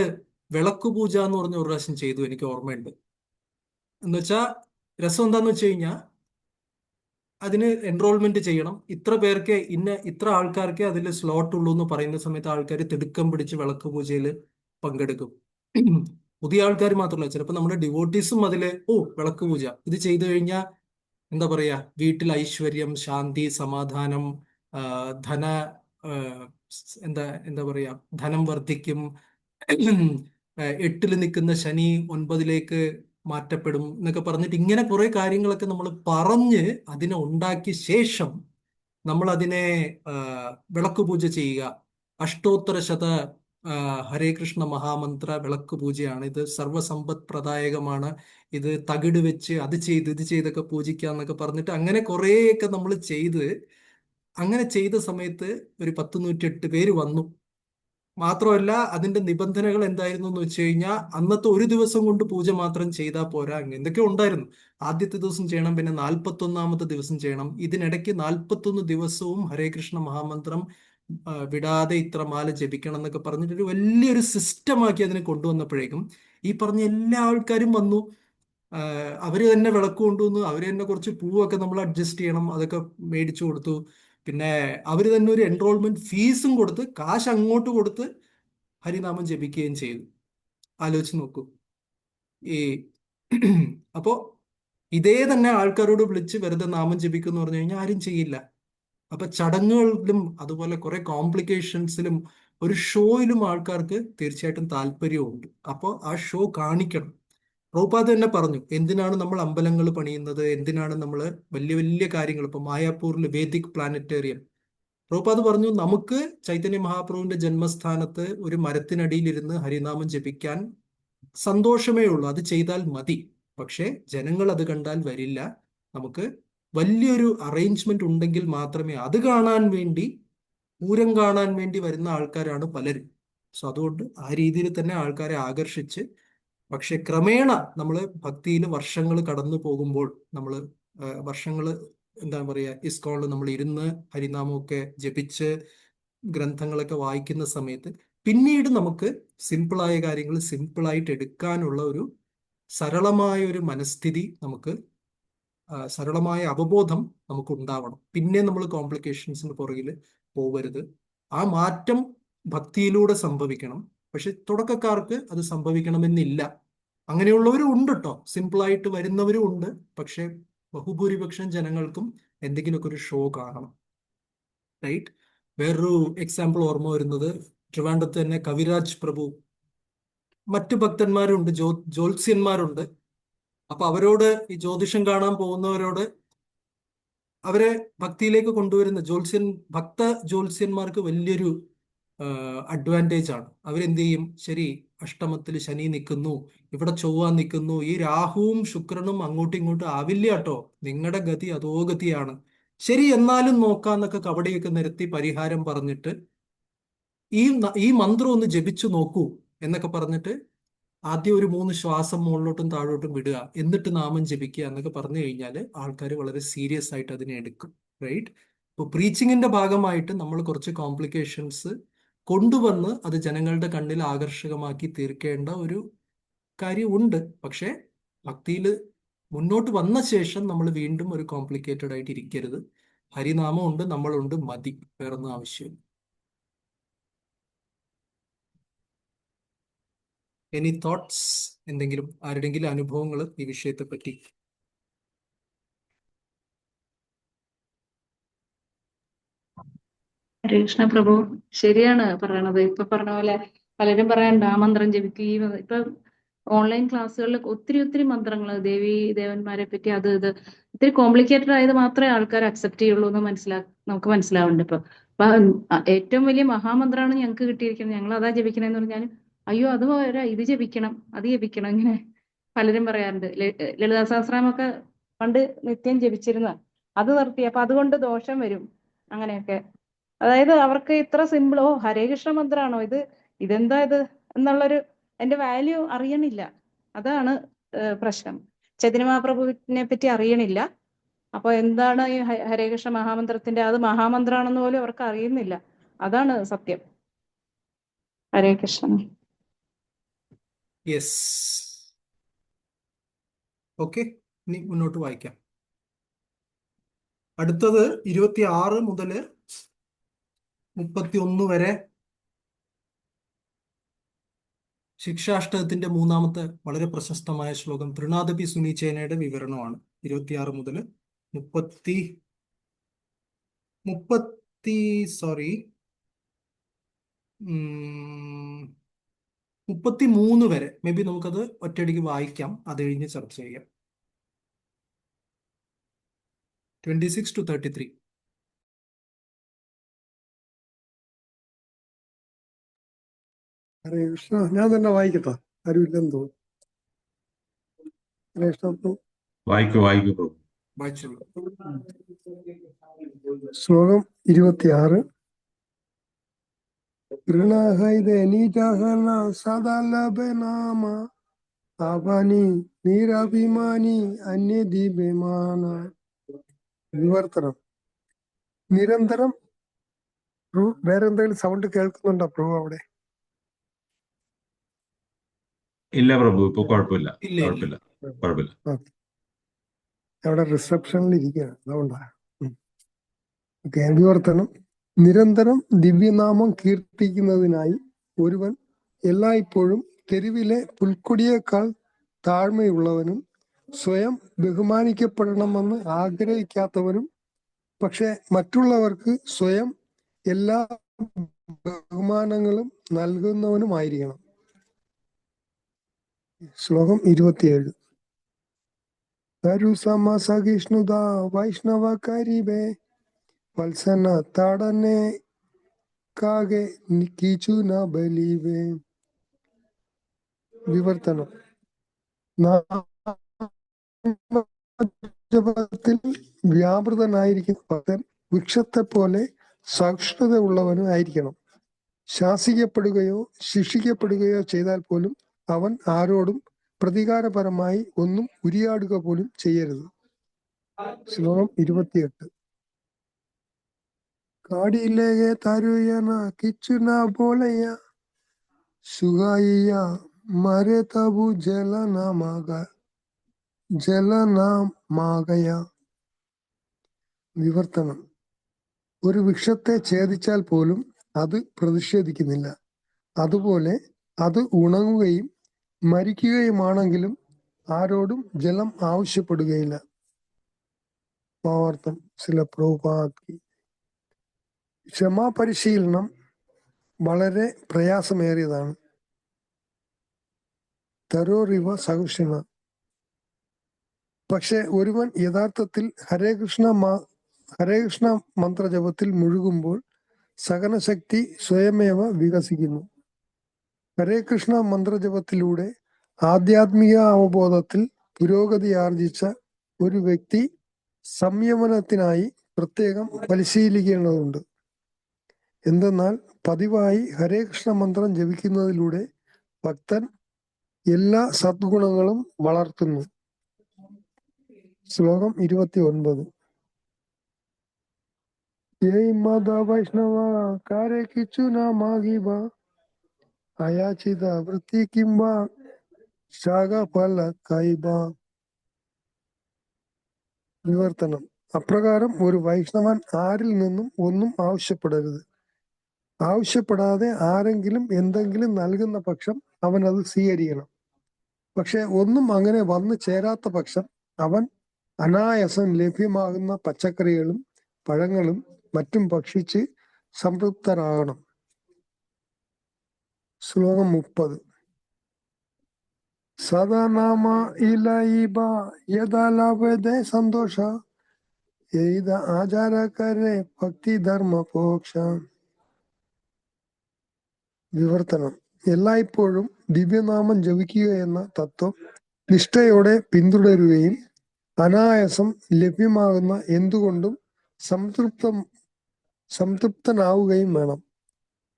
വിളക്ക് പൂജ എന്ന് പറഞ്ഞ ഒരു പ്രാവശ്യം ചെയ്തു, എനിക്ക് ഓർമ്മയുണ്ട്. എന്നുവെച്ചാൽ രസം എന്താന്ന് വെച്ച് കഴിഞ്ഞാൽ അതിന് എൻറോൾമെന്റ് ചെയ്യണം, ഇത്ര പേർക്ക് ഇത്ര ആൾക്കാർക്ക് അതിൽ സ്ലോട്ട് ഉള്ളൂ എന്ന് പറയുന്ന സമയത്ത് ആൾക്കാർ തിടുക്കം പിടിച്ച് വിളക്ക് പൂജയിൽ പങ്കെടുക്കും. പുതിയ ആൾക്കാർ മാത്രമല്ല, ചിലപ്പോൾ നമ്മുടെ ഡിവോട്ടീസും അതില് വിളക്ക് പൂജ ഇത് ചെയ്തു കഴിഞ്ഞാൽ എന്താ പറയാ, വീട്ടിൽ ഐശ്വര്യം, ശാന്തി, സമാധാനം, ധന എന്താ പറയാ, ധനം വർദ്ധിക്കും, 8 നിൽക്കുന്ന ശനി 9 മാറ്റപ്പെടും എന്നൊക്കെ പറഞ്ഞിട്ട് ഇങ്ങനെ കുറെ കാര്യങ്ങളൊക്കെ നമ്മൾ പറഞ്ഞ് അതിനെ ഉണ്ടാക്കിയ ശേഷം നമ്മൾ അതിനെ വിളക്ക് പൂജ ചെയ്യുക, അഷ്ടോത്തര ഹരേ കൃഷ്ണ മഹാമന്ത്ര വിളക്ക് പൂജയാണ്, ഇത് സർവസമ്പത് പ്രദായകമാണ്, ഇത് തകിട് വെച്ച് അത് ചെയ്ത് ഇത് ചെയ്തൊക്കെ പൂജിക്കാന്നൊക്കെ പറഞ്ഞിട്ട് അങ്ങനെ കുറേയൊക്കെ നമ്മൾ അങ്ങനെ ചെയ്ത സമയത്ത് ഒരു 108 പേര് വന്നു. മാത്രമല്ല അതിന്റെ നിബന്ധനകൾ എന്തായിരുന്നു എന്ന് വെച്ച് കഴിഞ്ഞാൽ അന്നത്തെ ഒരു ദിവസം കൊണ്ട് പൂജ മാത്രം ചെയ്താൽ പോരാ, എന്തൊക്കെയോ ഉണ്ടായിരുന്നു. ആദ്യത്തെ ദിവസം ചെയ്യണം, പിന്നെ 41ാമത്തെ ദിവസം ചെയ്യണം. ഇതിനിടയ്ക്ക് 41 ദിവസവും ഹരേ കൃഷ്ണ മഹാമന്ത്രം വിടാതെ ഇത്ര മാല ജപിക്കണം എന്നൊക്കെ പറഞ്ഞിട്ട് ഒരു വലിയൊരു സിസ്റ്റമാക്കി അതിനെ കൊണ്ടുവന്നപ്പോഴേക്കും ഈ പറഞ്ഞ എല്ലാ ആൾക്കാരും വന്നു. അവര് തന്നെ വിളക്ക് കൊണ്ടുവന്നു, അവര് തന്നെ കുറച്ച് പൂവൊക്കെ നമ്മൾ അഡ്ജസ്റ്റ് ചെയ്യണം, അതൊക്കെ മേടിച്ചു കൊടുത്തു. പിന്നെ അവര് തന്നെ ഒരു എൻറോൾമെന്റ് ഫീസും കൊടുത്ത് കാശ് അങ്ങോട്ട് കൊടുത്ത് ഹരിനാമം ജപിക്കുകയും ചെയ്തു. ആലോചിച്ച് നോക്കൂ. ഈ അപ്പോ ഇതേ തന്നെ ആൾക്കാരോട് വിളിച്ച് വെറുതെ നാമം ജപിക്കുമെന്ന് പറഞ്ഞു കഴിഞ്ഞാൽ ആരും ചെയ്യില്ല. അപ്പൊ ചടങ്ങുകളിലും അതുപോലെ കുറെ കോംപ്ലിക്കേഷൻസിലും ഒരു ഷോയിലും ആൾക്കാർക്ക് തീർച്ചയായിട്ടും താല്പര്യമുണ്ട്. അപ്പോൾ ആ ഷോ കാണിക്കണം. പ്രഭുപാദ് തന്നെ പറഞ്ഞു, എന്തിനാണ് നമ്മൾ അമ്പലങ്ങൾ പണിയുന്നത്, എന്തിനാണ് നമ്മൾ വലിയ വലിയ കാര്യങ്ങൾ, ഇപ്പൊ മായാപ്പൂരിൽ വേദിക് പ്ലാനറ്റേറിയം. പ്രഭുപാദ് പറഞ്ഞു, നമുക്ക് ചൈതന്യ മഹാപ്രഭുവിന്റെ ജന്മസ്ഥാനത്ത് ഒരു മരത്തിനടിയിലിരുന്ന് ഹരിനാമം ജപിക്കാൻ സന്തോഷമേ ഉള്ളൂ, അത് ചെയ്താൽ മതി. പക്ഷെ ജനങ്ങൾ അത് കണ്ടാൽ വരില്ല. നമുക്ക് വലിയൊരു അറേഞ്ച്മെന്റ് ഉണ്ടെങ്കിൽ മാത്രമേ അത് കാണാൻ വേണ്ടി, പൂരം കാണാൻ വേണ്ടി വരുന്ന ആൾക്കാരാണ് പലരും. സോ അതുകൊണ്ട് ആ രീതിയിൽ തന്നെ ആൾക്കാരെ ആകർഷിച്ച്, പക്ഷെ ക്രമേണ നമ്മൾ ഭക്തിയിൽ വർഷങ്ങൾ കടന്നു പോകുമ്പോൾ, നമ്മൾ വർഷങ്ങൾ എന്താ പറയുക, ഇസ്കോണിൽ നമ്മൾ ഇരുന്ന് ഹരിനാമമൊക്കെ ജപിച്ച് ഗ്രന്ഥങ്ങളൊക്കെ വായിക്കുന്ന സമയത്ത് പിന്നീട് നമുക്ക് സിമ്പിളായ കാര്യങ്ങൾ സിമ്പിളായിട്ട് എടുക്കാനുള്ള ഒരു സരളമായ ഒരു മനസ്ഥിതി നമുക്ക്, സരളമായ അവബോധം നമുക്ക് ഉണ്ടാവണം. പിന്നെ നമ്മൾ കോംപ്ലിക്കേഷൻസിന് പുറകിൽ പോകരുത്. ആ മാറ്റം ഭക്തിയിലൂടെ സംഭവിക്കണം. പക്ഷെ തുടക്കക്കാർക്ക് അത് സംഭവിക്കണമെന്നില്ല. അങ്ങനെയുള്ളവരും ഉണ്ട് കേട്ടോ, സിമ്പിളായിട്ട് വരുന്നവരും ഉണ്ട്. പക്ഷെ ബഹുഭൂരിപക്ഷം ജനങ്ങൾക്കും എന്തെങ്കിലുമൊക്കെ ഒരു ഷോ കാണണം. റൈറ്റ്. വേറൊരു എക്സാമ്പിൾ ഓർമ്മ വരുന്നത്, ട്രിവാൻഡ്രത്ത് തന്നെ കവിരാജ് പ്രഭു, മറ്റു ഭക്തന്മാരുണ്ട്, ജ്യോത്സ്യന്മാരുണ്ട്. അപ്പൊ അവരോട്, ഈ ജ്യോതിഷം കാണാൻ പോകുന്നവരോട് അവരെ ഭക്തിയിലേക്ക് കൊണ്ടുവരുന്ന ഭക്ത ജ്യോത്സ്യന്മാർക്ക് വലിയൊരു അഡ്വാൻറ്റേജ് ആണ്. അവരെന്ത് ചെയ്യും, ശരി അഷ്ടമത്തിൽ ശനി നിൽക്കുന്നു, ഇവിടെ ചൊവ്വ നിൽക്കുന്നു, ഈ രാഹുവും ശുക്രനും അങ്ങോട്ടും ഇങ്ങോട്ടും ആവില്ല കേട്ടോ, നിങ്ങളുടെ ഗതി അതോ ഗതിയാണ്, ശരി എന്നാലും നോക്കാന്നൊക്കെ കവടിയൊക്കെ നിരത്തി പരിഹാരം പറഞ്ഞിട്ട് ഈ മന്ത്രം ഒന്ന് ജപിച്ചു നോക്കൂ എന്നൊക്കെ പറഞ്ഞിട്ട് ആദ്യം ഒരു 3 ശ്വാസം മുകളിലോട്ടും താഴോട്ടും വിടുക, എന്നിട്ട് നാമം ജപിക്കുക എന്നൊക്കെ പറഞ്ഞു കഴിഞ്ഞാൽ ആൾക്കാർ വളരെ സീരിയസ് ആയിട്ട് അതിനെ എടുക്കും. റൈറ്റ്. ഇപ്പോൾ പ്രീച്ചിങ്ങിന്റെ ഭാഗമായിട്ട് നമ്മൾ കുറച്ച് കോംപ്ലിക്കേഷൻസ് കൊണ്ടുവന്ന് അത് ജനങ്ങളുടെ കണ്ണിൽ ആകർഷകമാക്കി തീർക്കേണ്ട ഒരു കാര്യമുണ്ട്. പക്ഷേ ഭക്തിയിൽ മുന്നോട്ട് വന്ന ശേഷം നമ്മൾ വീണ്ടും ഒരു കോംപ്ലിക്കേറ്റഡ് ആയിട്ട് ഇരിക്കരുത്. ഹരിനാമം ഉണ്ട്, നമ്മളുണ്ട്, മതി, വേറൊന്നും ആവശ്യമില്ല. എനി തോട്ട്സ്, എന്തെങ്കിലും ആരുടെങ്കിലും അനുഭവങ്ങൾ ഈ വിഷയത്തെ പറ്റി? ഹരേ കൃഷ്ണ പ്രഭു, ശരിയാണ് പറയണത്. ഇപ്പൊ പറഞ്ഞ പോലെ പലരും പറയണ്ട ആ മന്ത്രം ജപിക്കുകയും, ഇപ്പൊ ഓൺലൈൻ ക്ലാസ്സുകളിൽ ഒത്തിരി ഒത്തിരി മന്ത്രങ്ങൾ, ദേവി ദേവന്മാരെ പറ്റി അത് ഇത് ഒത്തിരി കോംപ്ലിക്കേറ്റഡ് ആയത് മാത്രമേ ആൾക്കാർ അക്സെപ്റ്റ് ചെയ്യുള്ളൂ എന്ന് നമുക്ക് മനസ്സിലാവുന്നുണ്ട്. അപ്പൊ ഏറ്റവും വലിയ മഹാമന്ത്രമാണ് ഞങ്ങൾക്ക് കിട്ടിയിരിക്കുന്നത്, ഞങ്ങൾ അതാ ജപിക്കണമെന്ന് പറഞ്ഞാൽ, അയ്യോ അത് പോരാ, ഇത് ജപിക്കണം, അത് ജപിക്കണം, ഇങ്ങനെ പലരും പറയാറുണ്ട്. ലളിതാ സഹസ്രനാമമൊക്കെ പണ്ട് നിത്യം ജപിച്ചിരുന്ന, അത് നിർത്തി, അപ്പൊ അതുകൊണ്ട് ദോഷം വരും, അങ്ങനെയൊക്കെ. അതായത് അവർക്ക് ഇത്ര സിമ്പിൾ, ഓ ഹരേ കൃഷ്ണ മന്ത്രാണോ ഇത്, ഇതെന്താ ഇത് എന്നുള്ളൊരു അതിന്റെ വാല്യൂ അറിയണില്ല. അതാണ് പ്രശ്നം. ചൈതന്യ മഹാപ്രഭുവിനെ പറ്റി അറിയണില്ല. അപ്പൊ എന്താണ് ഈ ഹരേ കൃഷ്ണ മഹാമന്ത്രത്തിന്റെ, അത് മഹാമന്ത്രാണെന്ന് പോലും അവർക്ക് അറിയുന്നില്ല. അതാണ് സത്യം. ഹരേ കൃഷ്ണ. യെസ്. ഓക്കെ, ഇനി മുന്നോട്ട് വായിക്കാം. അടുത്തത് 26 മുതൽ 31 വരെ ശിക്ഷാഷ്ടകത്തിന്റെ 3ാമത്തെ വളരെ പ്രശസ്തമായ ശ്ലോകം തൃണാദപി സുനിചേനയുടെ വിവരണമാണ്. 26 മുതൽ 33 വരെ. മേ ബി നമുക്കത് ഒറ്റയടിക്ക് വായിക്കാം, അത് കഴിഞ്ഞ് ചർച്ച ചെയ്യാം. 26 to 33. ഹരേ കൃഷ്ണ. ഞാൻ തന്നെ വായിക്കട്ടെ, ആരുമില്ലെന്ന് തോന്നുന്നു. ഹരേ കൃഷ്ണ പ്രഭു. വായിക്കൂ പ്രഭു. വായിച്ചോളൂ. ശ്ലോകം 26. ഋണഹൈതനീജഹന സദലഭനാമ ആപാനി നീരാഭിമാനി അന്യദീപമാന. വിവർത്തനം. നിരന്തരം വേറെ എന്തെങ്കിലും സൗണ്ട് കേൾക്കുന്നുണ്ടോ പ്രഭു അവിടെ? ഇല്ല പ്രഭു, ഇപ്പൊ കുഴപ്പമില്ല. ഇല്ല. ഓക്കെ, അവിടെ റിസപ്ഷനിൽ ഇരിക്കുകയാണ്, അതുകൊണ്ടാ. ഓക്കെ, വിവർത്തനം. നിരന്തരം ദിവ്യനാമം കീർത്തിക്കുന്നതിനായി ഒരുവൻ എല്ലായ്പ്പോഴും തെരുവിലെ പുൽക്കൊടിയേക്കാൾ താഴ്മയുള്ളവനും സ്വയം ബഹുമാനിക്കപ്പെടണമെന്ന് ആഗ്രഹിക്കാത്തവനും പക്ഷെ മറ്റുള്ളവർക്ക് സ്വയം എല്ലാ ബഹുമാനങ്ങളും നൽകുന്നവനുമായിരിക്കണം. ശ്ലോകം 27. സഹിഷ്ണുത വൈഷ്ണവ കരീബേ വത്സന താടനെ കാകെ കീച്ചു ന ബലീവേ. വിവർത്തനം. നാമജപത്തിൽ വ്യാപൃതനായിരിക്കുന്ന ഭക്തൻ വൃക്ഷത്തെ പോലെ സഹിഷ്ണുത ഉള്ളവനും ആയിരിക്കണം. ശാസിക്കപ്പെടുകയോ ശിക്ഷിക്കപ്പെടുകയോ ചെയ്താൽ പോലും അവൻ ആരോടും പ്രതികാരപരമായി ഒന്നും ഉരിയാടുക പോലും ചെയ്യരുത്. ശ്ലോകം 28. കാടിയിലേക്ക് തരുയന കിച്ചുന പോലെയ സുഖായിയ മരെ തബു ജലനാമാകയ. വിവർത്തനം. ഒരു വൃക്ഷത്തെ ഛേദിച്ചാൽ പോലും അത് പ്രതിഷേധിക്കുന്നില്ല. അതുപോലെ അത് ഉണങ്ങുകയും മരിക്കുകയുമാണെങ്കിലും ആരോടും ജലം ആവശ്യപ്പെടുകയില്ല. ഭാവാർത്ഥം. ചില പ്രഭുപാദ്. ക്ഷമാപരിശീലനം വളരെ പ്രയാസമേറിയതാണ്. തരോറിവ സഹിഷ്ണുത. പക്ഷെ ഒരുവൻ യഥാർത്ഥത്തിൽ ഹരേ കൃഷ്ണ മന്ത്രജപത്തിൽ മുഴുകുമ്പോൾ സഹനശക്തി സ്വയമേവ വികസിക്കുന്നു. ഹരേ കൃഷ്ണ മന്ത്രജപത്തിലൂടെ ആധ്യാത്മിക അവബോധത്തിൽ പുരോഗതി ആർജിച്ച ഒരു വ്യക്തി സംയമനത്തിനായി പ്രത്യേകം പരിശീലിക്കേണ്ടതുണ്ട്. എന്തെന്നാൽ പതിവായി ഹരേ കൃഷ്ണ മന്ത്രം ജപിക്കുന്നതിലൂടെ ഭക്തൻ എല്ലാ സദ്ഗുണങ്ങളും വളർത്തുന്നു. ശ്ലോകം 29. മത വൈഷ്ണവ കാരെ കിച്ചുന മാഗിബ അയാചിത വൃത്തി കിംബ ശാഖഫല കൈബ. വിവർത്തനം. അപ്രകാരം ഒരു വൈഷ്ണവൻ ആരിൽ നിന്നും ഒന്നും ആവശ്യപ്പെടരുത്. ആവശ്യപ്പെടാതെ ആരെങ്കിലും എന്തെങ്കിലും നൽകുന്ന പക്ഷം അവൻ അത് സ്വീകരിക്കണം. പക്ഷെ ഒന്നും അങ്ങനെ വന്നു ചേരാത്ത പക്ഷം അവൻ അനായാസം ലഭ്യമാകുന്ന പച്ചക്കറികളും പഴങ്ങളും മറ്റും ഭക്ഷിച്ച് സംതൃപ്തരാകണം. ശ്ലോകം 30. സദാനാമ ഇലൈബ യഥാലാഭദേ സന്തോഷ എയ്ത ആചാരകരെ ഭക്തി ധർമ്മ പോക്ഷ. വിവർത്തനം. എല്ലായ്പ്പോഴും ദിവ്യനാമം ജപിക്കുക എന്ന തത്വം നിഷ്ഠയോടെ പിന്തുടരുകയും അനായാസം ലഭ്യമാകുന്ന എന്തുകൊണ്ടും സംതൃപ്തനാവുകയും വേണം.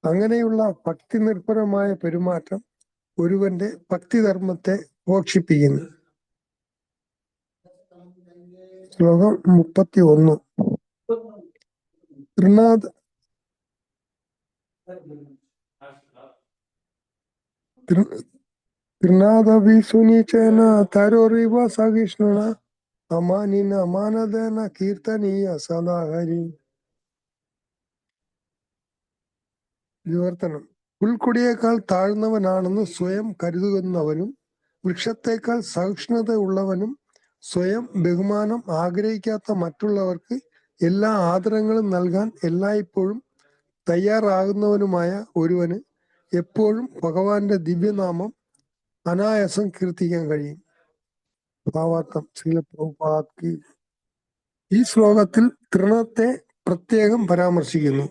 അങ്ങനെയുള്ള ഭക്തി നിർഭരമായ പെരുമാറ്റം ഒരുവന്റെ ഭക്തിധർമ്മത്തെ പോഷിപ്പിക്കുന്നു. ശ്ലോകം 31. ത്രിനാദവിസുനിചേന തരോറിവ സഹിഷ്ണുന അമാനിന മാനദേന കീർത്തനീയ സദാഹരി. വിവർത്തനം. പുൽക്കൊടിയേക്കാൾ താഴ്ന്നവനാണെന്ന് സ്വയം കരുതുന്നവനും വൃക്ഷത്തേക്കാൾ സഹിഷ്ണുത ഉള്ളവനും സ്വയം ബഹുമാനം ആഗ്രഹിക്കാത്ത മറ്റുള്ളവർക്ക് എല്ലാ ആദരങ്ങളും നൽകാൻ എല്ലായ്പ്പോഴും തയ്യാറാകുന്നവനുമായ ഒരുവന് എപ്പോഴും ഭഗവാന്റെ ദിവ്യനാമം അനായാസം കീർത്തിക്കാൻ കഴിയും. ഭാവാർത്ഥം. ശ്രീല പ്രഭുപാദ്. ഈ ശ്ലോകത്തിൽ തൃണത്തെ പ്രത്യേകം പരാമർശിക്കുന്നു.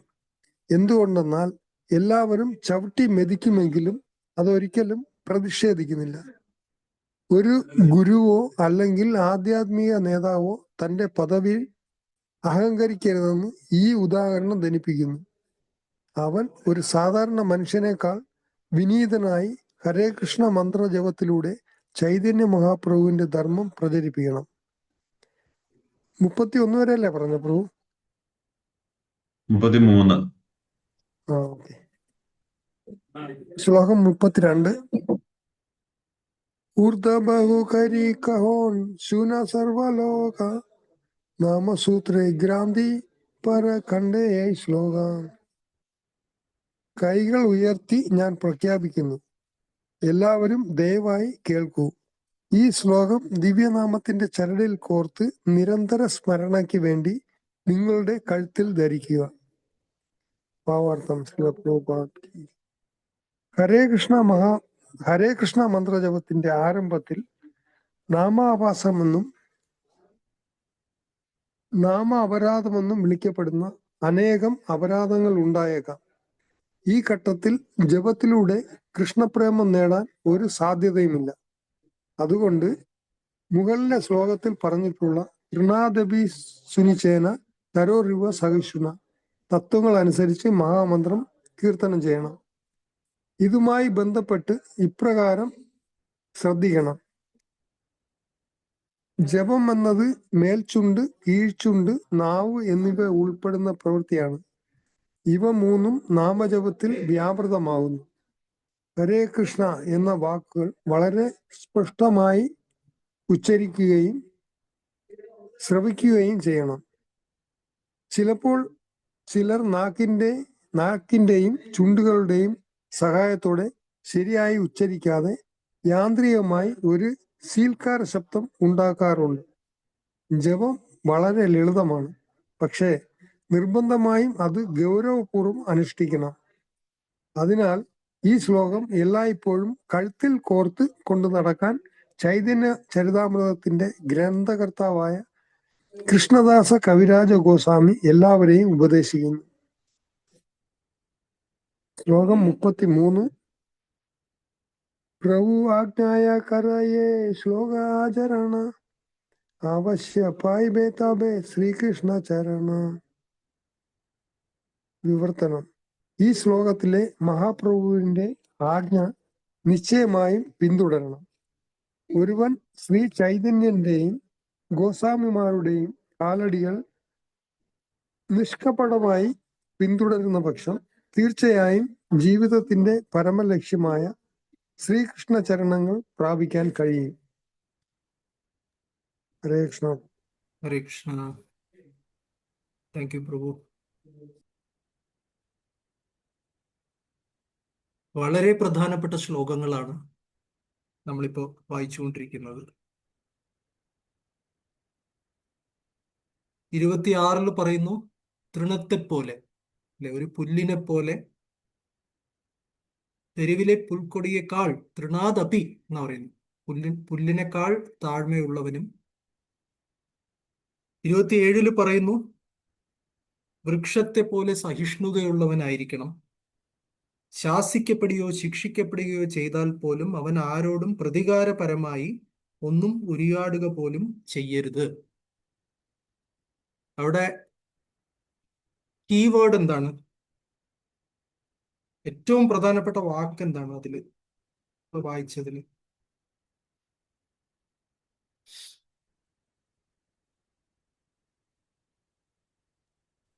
എന്തുകൊണ്ടെന്നാൽ എല്ലാവരും ചവിട്ടി മെതിക്കുമെങ്കിലും അതൊരിക്കലും പ്രതിഷേധിക്കുന്നില്ല. ഒരു ഗുരുവോ അല്ലെങ്കിൽ ആധ്യാത്മിക നേതാവോ തന്റെ പദവിയിൽ അഹങ്കരിക്കരുതെന്ന് ഈ ഉദാഹരണം ധനിപ്പിക്കുന്നു. അവൻ ഒരു സാധാരണ മനുഷ്യനേക്കാൾ വിനീതനായി ഹരേ കൃഷ്ണ മന്ത്രജപത്തിലൂടെ ചൈതന്യ മഹാപ്രഭുവിന്റെ ധർമ്മം പ്രചരിപ്പിക്കണം. 31 വരെയല്ലേ പറഞ്ഞ പ്രഭു? 33. ഓക്കെ. ശ്ലോകം 32. ഊർധബഹുകരി കഹോൻ ശൂന സർവലോക നാമസൂത്രേ ഗ്രാന്തി പരഖണ്ഡേ ശ്ലോക. കൈകൾ ഉയർത്തി ഞാൻ പ്രഖ്യാപിക്കുന്നു, എല്ലാവരും ദയവായി കേൾക്കൂ. ഈ ശ്ലോകം ദിവ്യനാമത്തിന്റെ ചരടിൽ കോർത്ത് നിരന്തര സ്മരണയ്ക്ക് വേണ്ടി നിങ്ങളുടെ കഴുത്തിൽ ധരിക്കുക. ഭാവാർത്ഥം ശ്രീല പ്രഭുപാദ് കി. ഹരേ കൃഷ്ണ മന്ത്രജപത്തിന്റെ ആരംഭത്തിൽ നാമാഭാസമെന്നും നാമ അപരാധമെന്നും വിളിക്കപ്പെടുന്ന അനേകം അപരാധങ്ങൾ ഉണ്ടായേക്കാം. ഈ ഘട്ടത്തിൽ ജപത്തിലൂടെ കൃഷ്ണപ്രേമം നേടാൻ ഒരു സാധ്യതയുമില്ല. അതുകൊണ്ട് മുകളിലെ ശ്ലോകത്തിൽ പറഞ്ഞിട്ടുള്ള തൃണാദപി സുനിചേന തരോരിവ സഹിഷ്ണുന തത്വങ്ങൾ അനുസരിച്ച് മഹാമന്ത്രം കീർത്തനം ചെയ്യണം. ഇതുമായി ബന്ധപ്പെട്ട് ഇപ്രകാരം ശ്രദ്ധിക്കണം. ജപം എന്നത് മേൽചുണ്ട്, കീഴ്ചുണ്ട്, നാവ് എന്നിവ ഉൾപ്പെടുന്ന പ്രവൃത്തിയാണ്. ഇവ മൂന്നും നാമജപത്തിൽ വ്യാപൃതമാകുന്നു. ഹരേ കൃഷ്ണ എന്ന വാക്കുകൾ വളരെ സ്പഷ്ടമായി ഉച്ചരിക്കുകയും ശ്രവിക്കുകയും ചെയ്യണം. ചിലപ്പോൾ ചിലർ നാക്കിന്റെയും ചുണ്ടുകളുടെയും സഹായത്തോടെ ശരിയായി ഉച്ചരിക്കാതെ യാന്ത്രികമായി ഒരു സീൽക്കാര ശബ്ദം ഉണ്ടാക്കാറുണ്ട്. ജപം വളരെ ലളിതമാണ്, പക്ഷേ നിർബന്ധമായും അത് ഗൗരവപൂർവ്വം അനുഷ്ഠിക്കണം. അതിനാൽ ഈ ശ്ലോകം എല്ലായ്പ്പോഴും കഴുത്തിൽ കോർത്ത് കൊണ്ടു നടക്കാൻ ചൈതന്യ ചരിതാമൃതത്തിന്റെ ഗ്രന്ഥകർത്താവായ കൃഷ്ണദാസ കവിരാജ ഗോസ്വാമി എല്ലാവരെയും ഉപദേശിക്കുന്നു. ശ്ലോകം 33. പ്രഭു ആജ്ഞായ കരയേ ശ്ലോകാചരണ അവശ്യ പായ് ബേതാബേ ശ്രീകൃഷ്ണ ചരണ. വിവർത്തനം. ഈ ശ്ലോകത്തിലെ മഹാപ്രഭുവിന്റെ ആജ്ഞ നിശ്ചയമായും പിന്തുടരണം. ഒരുവൻ ശ്രീ ചൈതന്യന്റെയും ഗോസ്വാമിമാരുടെയും കാലടികൾ നിഷ്കപടമായി പിന്തുടരുന്ന പക്ഷം തീർച്ചയായും ജീവിതത്തിന്റെ പരമലക്ഷ്യമായ ശ്രീകൃഷ്ണ ചരണങ്ങൾ പ്രാപിക്കാൻ കഴിയും. ഹരേ കൃഷ്ണ. ഹരേ കൃഷ്ണ. താങ്ക് യു പ്രഭു. വളരെ പ്രധാനപ്പെട്ട ശ്ലോകങ്ങളാണ് നമ്മളിപ്പോ വായിച്ചുകൊണ്ടിരിക്കുന്നത്. 26 പറയുന്നു, തൃണത്തെ പോലെ അല്ലെ, ഒരു പുല്ലിനെ പോലെ, തെരുവിലെ പുൽക്കൊടിയേക്കാൾ തൃണാദപി എന്ന് പറയുന്നു, പുല്ലിനേക്കാൾ താഴ്മയുള്ളവനും. 27 പറയുന്നു, വൃക്ഷത്തെ പോലെ സഹിഷ്ണുതയുള്ളവനായിരിക്കണം. ശാസിക്കപ്പെടുകയോ ശിക്ഷിക്കപ്പെടുകയോ ചെയ്താൽ പോലും അവൻ ആരോടും പ്രതികാരപരമായി ഒന്നും ഉരിയാടുക പോലും ചെയ്യരുത്. അവിടെ കീവേഡ് എന്താണ്? ഏറ്റവും പ്രധാനപ്പെട്ട വാക്ക് എന്താണ് അതില് വായിച്ചതില്?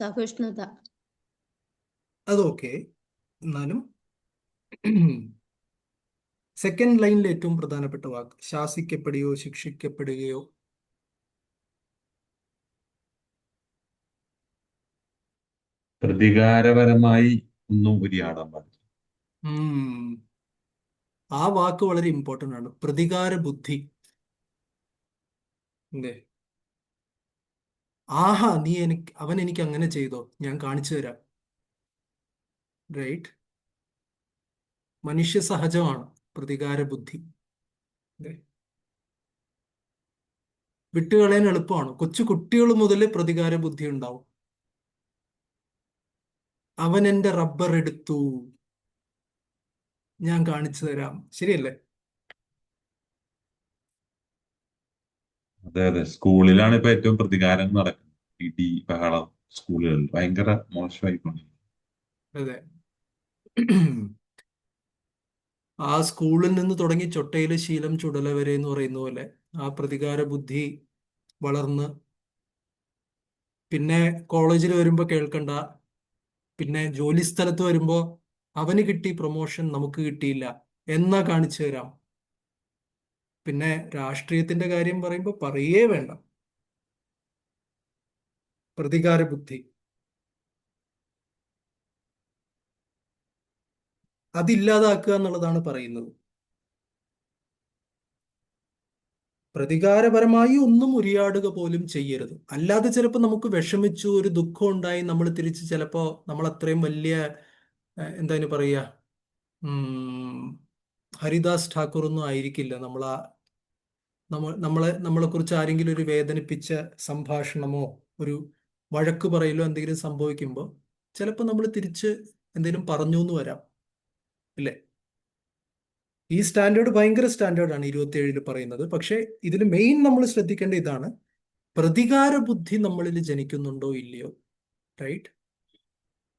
സഹിഷ്ണുത. അതൊക്കെ എന്നാലും സെക്കൻഡ് ലൈനിൽ ഏറ്റവും പ്രധാനപ്പെട്ട വാക്ക് ശാസിക്കപ്പെടുകയോ ശിക്ഷിക്കപ്പെടുകയോ. പ്രതികാരപരമായി ഒന്നും ഉരിയാടാൻ പാടില്ല. ആ വാക്ക് വളരെ ഇമ്പോർട്ടൻ്റ് ആണ്. പ്രതികാര ബുദ്ധി. അല്ലേ? ആഹാ, അവൻ എനിക്ക് അങ്ങനെ ചെയ്തോ, ഞാൻ കാണിച്ചു തരാം. റൈറ്റ്? മനുഷ്യ സഹജമാണ് പ്രതികാര ബുദ്ധി. വിട്ടുകളയാൻ എളുപ്പമാണ്. കൊച്ചു കുട്ടികൾ മുതൽ പ്രതികാര ബുദ്ധി ഉണ്ടാവും. അവൻ എൻ്റെ റബ്ബർ എടുത്തു, ഞാൻ കാണിച്ചു തരാം. ശരിയല്ലേ? അതെ അതെ, സ്കൂളിലാണ് ഇപ്പൊ ഏറ്റവും പ്രതികാരം നടക്കുന്നത്. ഇടി ബഹളം സ്കൂളുകളിൽ ഭയങ്കര മോശമായി പോയി. അതെ. ആ സ്കൂളിൽ നിന്ന് തുടങ്ങി ചൊട്ടയിലെ ശീലം ചുടല വരെ എന്ന് പറയുന്ന പോലെ ആ പ്രതികാര ബുദ്ധി വളർന്ന് പിന്നെ കോളേജിൽ വരുമ്പോ കേൾക്കണ്ട, പിന്നെ ജോലി സ്ഥലത്ത് വരുമ്പോ അവന് കിട്ടി പ്രൊമോഷൻ നമുക്ക് കിട്ടിയില്ല എന്നാ കാണിച്ചു തരാം. പിന്നെ രാഷ്ട്രീയത്തിന്റെ കാര്യം പറയുമ്പോ പറയേ വേണ്ട. പ്രതികാര ബുദ്ധി അതില്ലാതാക്കുക എന്നുള്ളതാണ് പറയുന്നത്. പ്രതികാരപരമായി ഒന്നും ഉരിയാടുക പോലും ചെയ്യരുത്. അല്ലാതെ ചിലപ്പോൾ നമുക്ക് വിഷമിച്ചു ഒരു ദുഃഖം ഉണ്ടായി നമ്മൾ തിരിച്ച് ചിലപ്പോ നമ്മൾ അത്രയും വലിയ എന്താ പറയുക, ഹരിദാസ് ഠാക്കൂർ ഒന്നും ആയിരിക്കില്ല നമ്മളെ കുറിച്ച് ആരെങ്കിലും ഒരു വേദനിപ്പിച്ച സംഭാഷണമോ ഒരു വഴക്ക് പറയലോ എന്തെങ്കിലും സംഭവിക്കുമ്പോൾ ചിലപ്പോൾ നമ്മൾ തിരിച്ച് എന്തെങ്കിലും പറഞ്ഞു എന്ന് വരാം, ഇല്ലേ? ഈ സ്റ്റാൻഡേർഡ് ഭയങ്കര സ്റ്റാൻഡേർഡാണ് 27 പറയുന്നത്. പക്ഷേ ഇതിൽ മെയിൻ നമ്മൾ ശ്രദ്ധിക്കേണ്ട ഇതാണ്, പ്രതികാര ബുദ്ധി നമ്മളിൽ ജനിക്കുന്നുണ്ടോ ഇല്ലയോ, റൈറ്റ്?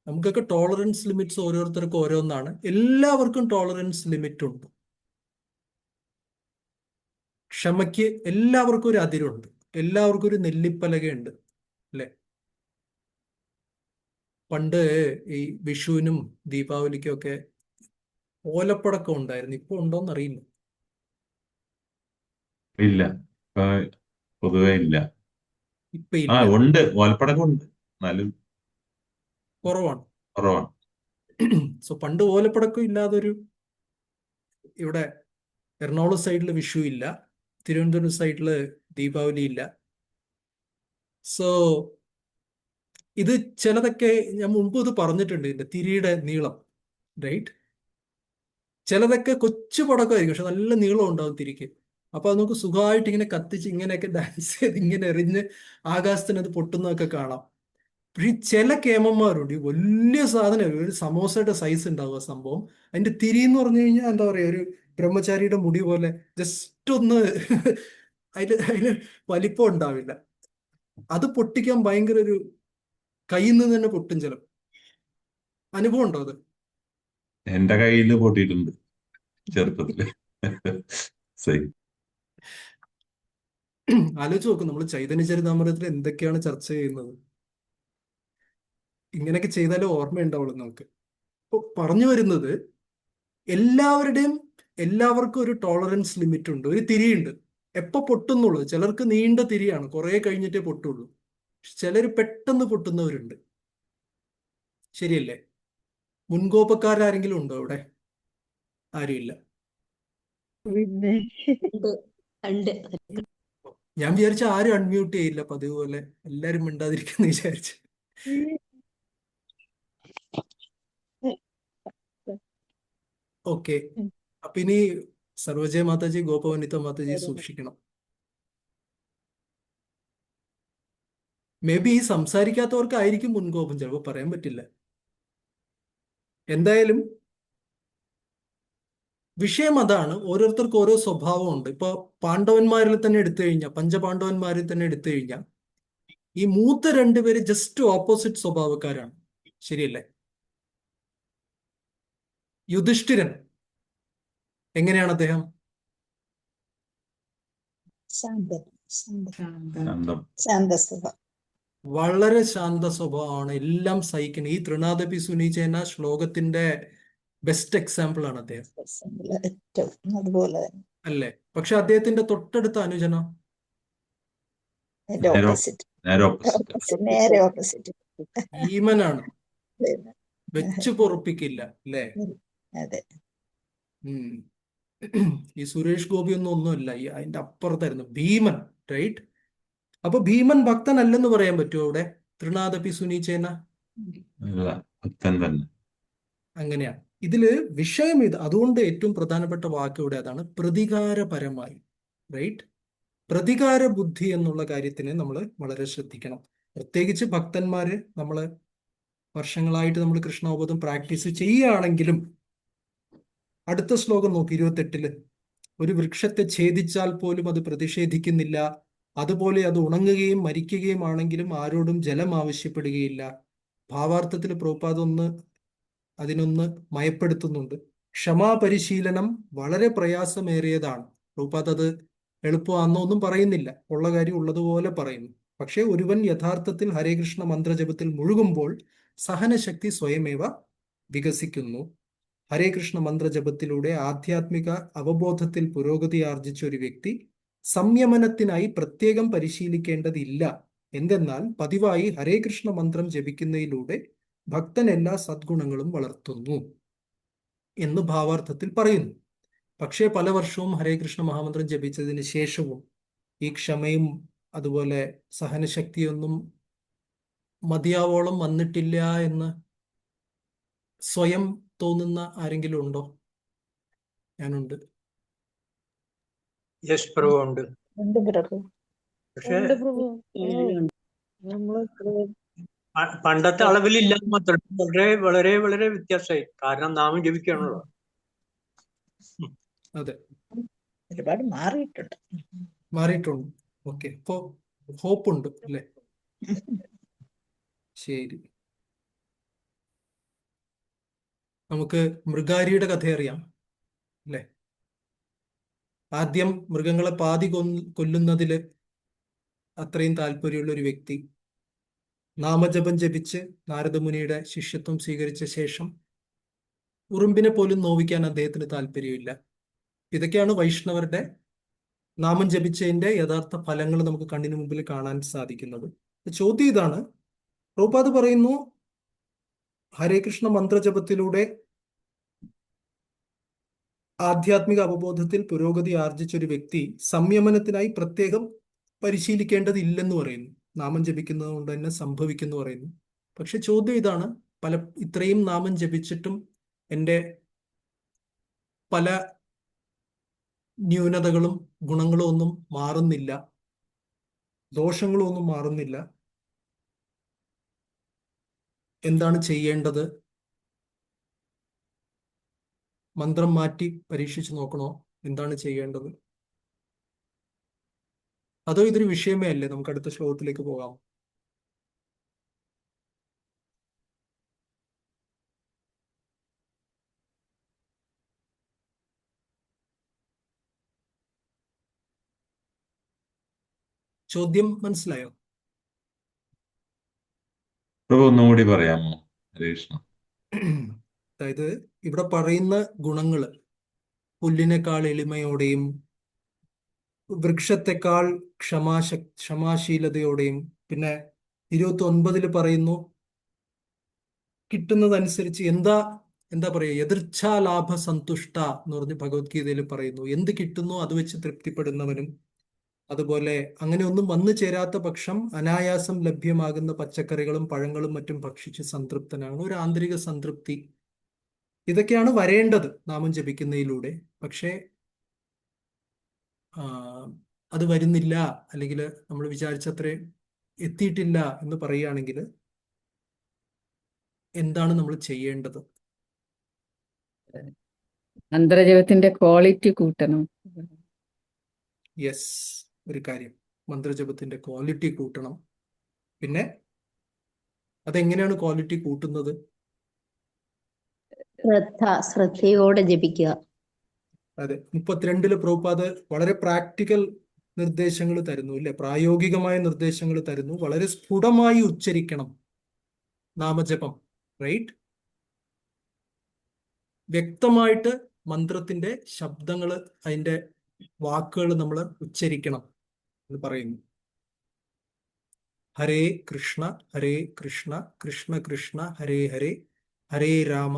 നമുക്കൊക്കെ ടോളറൻസ് ലിമിറ്റ്സ് ഓരോരുത്തർക്കും ഓരോന്നാണ്. എല്ലാവർക്കും ടോളറൻസ് ലിമിറ്റ് ഉണ്ട്. ക്ഷമയ്ക്ക് എല്ലാവർക്കും ഒരു അതിരുണ്ട്, എല്ലാവർക്കും ഒരു നെല്ലിപ്പലകയുണ്ട്, അല്ലെ? പണ്ട് ഈ വിഷുവിനും ദീപാവലിക്കും ഒക്കെ ഓലപ്പടക്കം ഉണ്ടായിരുന്നു. ഇപ്പൊ ഉണ്ടോന്ന് അറിയില്ല. ഇല്ല, ഇപ്പൊ പൊതുവെ ഇല്ല. ഇപ്പൊ ഇല്ല, ഉണ്ട്, ഓലപ്പടക്കം ഉണ്ട്, എന്നാലും കുറവാണ്. കുറവാണ്. സോ പണ്ട് ഓലപ്പടക്കം ഇല്ലാതൊരു, ഇവിടെ എറണാകുളം സൈഡിൽ വിഷു ഇല്ല, തിരുവനന്തപുരം സൈഡിൽ ദീപാവലി ഇല്ല. സോ ഇത് ചിലതൊക്കെ ഞാൻ മുമ്പ് ഇത് പറഞ്ഞിട്ടുണ്ട്, ഇതിന്റെ തിരിയുടെ നീളം, റൈറ്റ്? ചിലതൊക്കെ കൊച്ചു പടക്കമായിരിക്കും, പക്ഷെ നല്ല നീളം ഉണ്ടാവും തിരിക്ക്. അപ്പൊ അത് നമുക്ക് സുഖമായിട്ട് ഇങ്ങനെ കത്തിച്ച് ഇങ്ങനെയൊക്കെ ഡാൻസ് ചെയ്ത് ഇങ്ങനെ എറിഞ്ഞ് ആകാശത്തിന് അത് പൊട്ടുന്നതൊക്കെ കാണാം. പക്ഷെ ചില കേമന്മാരുണ്ട്, ഈ വലിയ സാധനം, ഒരു സമോസയുടെ സൈസ് ഉണ്ടാവും ആ സംഭവം. അതിന്റെ തിരി എന്ന് പറഞ്ഞു കഴിഞ്ഞാൽ എന്താ പറയാ, ഒരു ബ്രഹ്മചാരിയുടെ മുടി പോലെ ജസ്റ്റ് ഒന്ന് അതിന് വലിപ്പം ഉണ്ടാവില്ല. അത് പൊട്ടിക്കാൻ ഭയങ്കര ഒരു, കയ്യിൽ നിന്ന് തന്നെ പൊട്ടും ചിലപ്പോൾ. അനുഭവം ഉണ്ടോ അത്? എന്റെ കയ്യിൽ പൊട്ടിയിട്ടുണ്ട് ചെറുപ്പത്തില്. ശരി. ആലോചിച്ച് നോക്കും, നമ്മൾ ചൈതന്യ ചരിതാമൃതത്തിൽ എന്തൊക്കെയാണ് ചർച്ച ചെയ്യുന്നത്. ഇങ്ങനെയൊക്കെ ചെയ്താലേ ഓർമ്മയുണ്ടാവുള്ളൂ നമുക്ക്. ഇപ്പൊ പറഞ്ഞു വരുന്നത്, എല്ലാവർക്കും ഒരു ടോളറൻസ് ലിമിറ്റ് ഉണ്ട്, ഒരു തിരിയുണ്ട്. എപ്പോ പൊട്ടുന്നുള്ളൂ. ചിലർക്ക് നീണ്ട തിരിയാണ്, കുറെ കഴിഞ്ഞിട്ടേ പൊട്ടുള്ളൂ. ചിലർ പെട്ടെന്ന് പൊട്ടുന്നവരുണ്ട്, ശരിയല്ലേ? മുൻകോപക്കാരാരെങ്കിലും ഉണ്ടോ ഇവിടെ? ആരുമില്ല. ഉണ്ട്. ഉണ്ട്. ഞാൻ വിചാരിച്ച ആരും അൺമ്യൂട്ട് ചെയ്യില്ല പതിവ് പോലെ, എല്ലാരും മിണ്ടാതിരിക്കുന്നു വിചാരിച്ചു. ഓക്കെ, അപ്പൊ ഇനി സർവജയ മാതാജി, ഗോപവനിത മാതാജി സൂക്ഷിക്കണം. മേ ബി സംസാരിക്കാത്തവർക്കായിരിക്കും മുൻകോപം, ചിലപ്പോൾ പറയാൻ പറ്റില്ല. എന്തായാലും വിഷയം അതാണ്, ഓരോരുത്തർക്കും ഓരോ സ്വഭാവമുണ്ട്. ഇപ്പൊ പാണ്ഡവന്മാരിൽ തന്നെ എടുത്തു കഴിഞ്ഞാൽ, പഞ്ചപാണ്ഡവന്മാരിൽ തന്നെ എടുത്തു കഴിഞ്ഞാൽ ഈ മൂത്ത രണ്ടുപേര് ജസ്റ്റ് ഓപ്പോസിറ്റ് സ്വഭാവക്കാരാണ്, ശരിയല്ലേ? യുധിഷ്ഠിരൻ എങ്ങനെയാണ് അദ്ദേഹം? ശാന്തം. വളരെ ശാന്ത സ്വഭാവമാണ്, എല്ലാം സഹിക്കണം. ഈ തൃണാദപി സുനീചേന ശ്ലോകത്തിന്റെ ബെസ്റ്റ് എക്സാമ്പിൾ ആണ് അദ്ദേഹം, അതുപോലെ അല്ലേ? പക്ഷെ അദ്ദേഹത്തിന്റെ തൊട്ടടുത്ത അനുജനോ? നേരെ ഓപ്പോസിറ്റ്. ഭീമനാണ്, വെച്ചു പൊറുപ്പിക്കില്ല, അല്ലേ? അതെ. ഈ സുരേഷ് ഗോപി ഒന്നുമല്ല, ഈ അതിന്റെ അപ്പുറത്തായിരുന്നു ഭീമൻ, റൈറ്റ്? അപ്പൊ ഭീമൻ ഭക്തനല്ലെന്ന് പറയാൻ പറ്റുമോ അവിടെ? തൃണാദപി സുനീചേന ഭക്തൻ തന്നെ. അങ്ങനെയാണ്. ഇതില് വിഷയം ഇത്, അതുകൊണ്ട് ഏറ്റവും പ്രധാനപ്പെട്ട വാക്ക് ഇവിടെ അതാണ്, പ്രതികാരപരമായി, റൈറ്റ്? പ്രതികാര ബുദ്ധി എന്നുള്ള കാര്യത്തിന് നമ്മൾ വളരെ ശ്രദ്ധിക്കണം. പ്രത്യേകിച്ച് ഭക്തന്മാര്, നമ്മൾ വർഷങ്ങളായിട്ട് നമ്മൾ കൃഷ്ണോപദം പ്രാക്ടീസ് ചെയ്യുകയാണെങ്കിലും അടുത്ത ശ്ലോകം നോക്കി 28-ല്. ഒരു വൃക്ഷത്തെ ഛേദിച്ചാൽ പോലും അത് പ്രതിഷേധിക്കുന്നില്ല, അതുപോലെ അത് ഉണങ്ങുകയും മരിക്കുകയും ആണെങ്കിലും ആരോടും ജലം ആവശ്യപ്പെടുകയില്ല. ഭാവാർത്ഥത്തിൽ പ്രഭുപാദ് അതിനൊന്ന് മയപ്പെടുത്തുന്നുണ്ട്. ക്ഷമാപരിശീലനം വളരെ പ്രയാസമേറിയതാണ്. പ്രഭുപാദ് അത് എളുപ്പമാണെന്നോ ഒന്നും പറയുന്നില്ല, ഉള്ള കാര്യം ഉള്ളതുപോലെ പറയുന്നു. പക്ഷേ ഒരുവൻ യഥാർത്ഥത്തിൽ ഹരേ കൃഷ്ണ മന്ത്രജപത്തിൽ മുഴുകുമ്പോൾ സഹനശക്തി സ്വയമേവ വികസിക്കുന്നു. ഹരേ കൃഷ്ണ മന്ത്രജപത്തിലൂടെ ആധ്യാത്മിക അവബോധത്തിൽ പുരോഗതി ആർജിച്ച ഒരു വ്യക്തി സംയമനത്തിനായി പ്രത്യേകം പരിശീലിക്കേണ്ടതില്ല. എന്തെന്നാൽ പതിവായി ഹരേ കൃഷ്ണ മന്ത്രം ജപിക്കുന്നതിലൂടെ ഭക്തൻ എല്ലാ സദ്ഗുണങ്ങളും വളർത്തുന്നു എന്ന് ഭാവാർത്ഥത്തിൽ പറയുന്നു. പക്ഷേ പല വർഷവും ഹരേ കൃഷ്ണ മഹാമന്ത്രം ജപിച്ചതിന് ശേഷവും ഈ ക്ഷമയും അതുപോലെ സഹനശക്തിയൊന്നും മതിയാവോളം വന്നിട്ടില്ല എന്ന് സ്വയം തോന്നുന്ന ആരെങ്കിലും ഉണ്ടോ? ഞാനുണ്ട്. യെസ് പ്രഭു ഉണ്ട്. ഉണ്ട് പ്രഭു. പക്ഷെ ഉണ്ട് പ്രഭു. നമ്മള് പണ്ടത്തെ അളവിലില്ല മാത്രം, വളരെ വളരെ വളരെ വ്യത്യാസമായി. കാരണം നാമം ജപിക്കുകയാണല്ലോ. അതെ, ഒരുപാട് മാറിയിട്ടുണ്ട്. മാറിയിട്ടുണ്ട്. ഓക്കെ, ഇപ്പോ ഹോപ്പ് ഉണ്ട് അല്ലേ? ശരി, നമുക്ക് മൃഗാരിയുടെ കഥ അറിയാം അല്ലേ? ആദ്യം മൃഗങ്ങളെ പാതി കൊല്ലുന്നതില് അത്രയും താല്പര്യമുള്ള ഒരു വ്യക്തി നാമജപം ജപിച്ച് നാരദമുനിയുടെ ശിഷ്യത്വം സ്വീകരിച്ച ശേഷം ഉറുമ്പിനെ പോലും നോവിക്കാൻ അദ്ദേഹത്തിന് താല്പര്യമില്ല. ഇതൊക്കെയാണ് വൈഷ്ണവരുടെ നാമം ജപിച്ചതിന്റെ യഥാർത്ഥ ഫലങ്ങൾ നമുക്ക് കണ്ണിന് മുമ്പിൽ കാണാൻ സാധിക്കുന്നത്. ചോദ്യം ഇതാണ്, പ്രഭുപാദ് പറയുന്നു ഹരേ കൃഷ്ണ മന്ത്രജപത്തിലൂടെ ആധ്യാത്മിക അവബോധത്തിൽ പുരോഗതി ആർജിച്ച ഒരു വ്യക്തി സംയമനത്തിനായി പ്രത്യേകം പരിശീലിക്കേണ്ടതില്ലെന്ന് പറയുന്നു. നാമം ജപിക്കുന്നത് കൊണ്ട് തന്നെ സംഭവിക്കുന്നു പറയുന്നു. പക്ഷെ ചോദ്യം ഇതാണ്, ഇത്രയും നാമം ജപിച്ചിട്ടും എൻ്റെ പല ന്യൂനതകളും ഗുണങ്ങളും ഒന്നും മാറുന്നില്ല, ദോഷങ്ങളും ഒന്നും മാറുന്നില്ല. എന്താണ് ചെയ്യേണ്ടത്? മന്ത്രം മാറ്റി പരീക്ഷിച്ച് നോക്കണോ? എന്താണ് ചെയ്യേണ്ടത്? അതോ ഇതൊരു വിഷയമേ അല്ലേ? നമുക്ക് അടുത്ത ശ്ലോകത്തിലേക്ക് പോകാം. ചോദ്യം മനസ്സിലായോ? പ്രഭു ഒന്നുകൂടി പറയാമോ? ഹരേ കൃഷ്ണ. അതായത് ഇവിടെ പറയുന്ന ഗുണങ്ങള് പുല്ലിനേക്കാൾ എളിമയോടെയും വൃക്ഷത്തെക്കാൾ ക്ഷമാശീലതയോടെയും, പിന്നെ 29 പറയുന്നു കിട്ടുന്നതനുസരിച്ച് എന്താ പറയുക, യദൃച്ഛാലാഭ സന്തുഷ്ട എന്ന് പറഞ്ഞ് ഭഗവത്ഗീതയിൽ പറയുന്നു. എന്ത് കിട്ടുന്നു അത് വെച്ച് തൃപ്തിപ്പെടുന്നവനും, അതുപോലെ അങ്ങനെ ഒന്നും വന്നു ചേരാത്ത പക്ഷം അനായാസം ലഭ്യമാകുന്ന പച്ചക്കറികളും പഴങ്ങളും മറ്റും ഭക്ഷിച്ച് സംതൃപ്തനാണ്. ഒരു ആന്തരിക സംതൃപ്തി, ഇതൊക്കെയാണ് വരേണ്ടത് നാമം ജപിക്കുന്നതിലൂടെ. പക്ഷേ അത് വരുന്നില്ല, അല്ലെങ്കിൽ നമ്മൾ വിചാരിച്ചത്രേ എത്തിയിട്ടില്ല എന്ന് പറയുകയാണെങ്കിൽ എന്താണ് നമ്മൾ ചെയ്യേണ്ടത്? മന്ത്രജപത്തിന്റെ ക്വാളിറ്റി കൂട്ടണം. യെസ്, ഒരു കാര്യം, മന്ത്രജപത്തിന്റെ ക്വാളിറ്റി കൂട്ടണം. പിന്നെ അതെങ്ങനെയാണ് ക്വാളിറ്റി കൂട്ടുന്നത്? ശ്രദ്ധയോടെ ജപിക്കുക. അതെ, 32 പ്രഭുപാദ് വളരെ പ്രാക്ടിക്കൽ നിർദ്ദേശങ്ങൾ തരുന്നു അല്ലെ? പ്രായോഗികമായ നിർദ്ദേശങ്ങൾ തരുന്നു. വളരെ സ്ഫുടമായി ഉച്ചരിക്കണം നാമജപം, റൈറ്റ്? വ്യക്തമായിട്ട് മന്ത്രത്തിന്റെ ശബ്ദങ്ങൾ, അതിന്റെ വാക്കുകൾ നമ്മൾ ഉച്ചരിക്കണം എന്ന് പറയുന്നു. ഹരേ കൃഷ്ണ ഹരേ കൃഷ്ണ കൃഷ്ണ കൃഷ്ണ ഹരേ ഹരേ, ഹരേ രാമ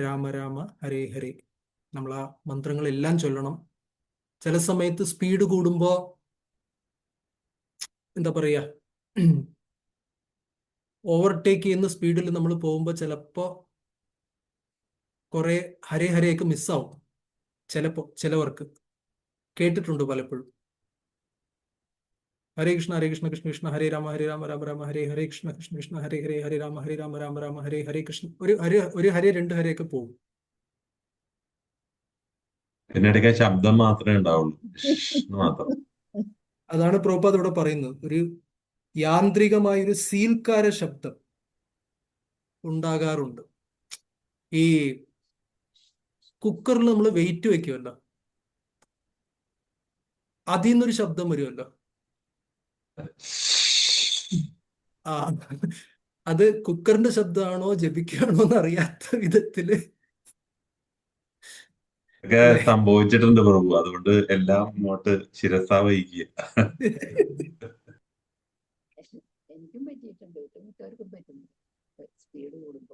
രാമ രാമ ഹരേ ഹരേ. നമ്മൾ ആ മന്ത്രങ്ങളെല്ലാം ചൊല്ലണം. ചില സമയത്ത് സ്പീഡ് കൂടുമ്പോ എന്താ പറയാ, ഓവർടേക്ക് ചെയ്യുന്ന സ്പീഡിൽ നമ്മൾ പോകുമ്പോൾ ചിലപ്പോ കുറെ ഹരേ ഹരേയൊക്കെ മിസ്സാവും. ചിലവർക്ക് കേട്ടിട്ടുണ്ട് പലപ്പോഴും. ഹരേ കൃഷ്ണ കൃഷ്ണ കൃഷ്ണ ഹരേ രാമ രാമ രാമ ഹരേ ഹരേ, കൃഷ്ണ കൃഷ്ണ ഹരേ ഹരേ, ഹരേ രാമ രാമ രാമ ഹരേ ഹരേ കൃഷ്ണ. ഒരു ഹരേ 2 ഹരയൊക്കെ പോകും. പിന്നെ ഇടയ്ക്ക് ശബ്ദം മാത്രമേ ഉണ്ടാവുള്ളൂ, എന്ന് മാത്രം. അതാണ് പ്രഭുപാദ് ഇവിടെ പറയുന്നത്. ഒരു യാന്ത്രികമായ ഒരു സീൽക്കാര ശബ്ദം ഉണ്ടാകാറുണ്ട്. ഈ കുക്കറിൽ നമ്മൾ വെയിറ്റ് വെക്കുമല്ലോ, അതിൽ നിന്നൊരു ശബ്ദം വരുമല്ലോ. ആ, അത് കുക്കറിന്റെ ശബ്ദമാണോ ജപിക്കുകയാണോ എന്ന് അറിയാത്ത വിധത്തില് ഒക്കെ അല്ലേ? സംഭവിച്ചിട്ടുണ്ട് പ്രഭു, അതുകൊണ്ട് എല്ലാം ഇങ്ങോട്ട് ശിരസാ വഹിക്കുക. എനിക്കും പറ്റിയിട്ടുണ്ട്, വീട്ടുകാർക്കും പറ്റുന്നുണ്ട്. സ്പീഡ് കൂടുമ്പോ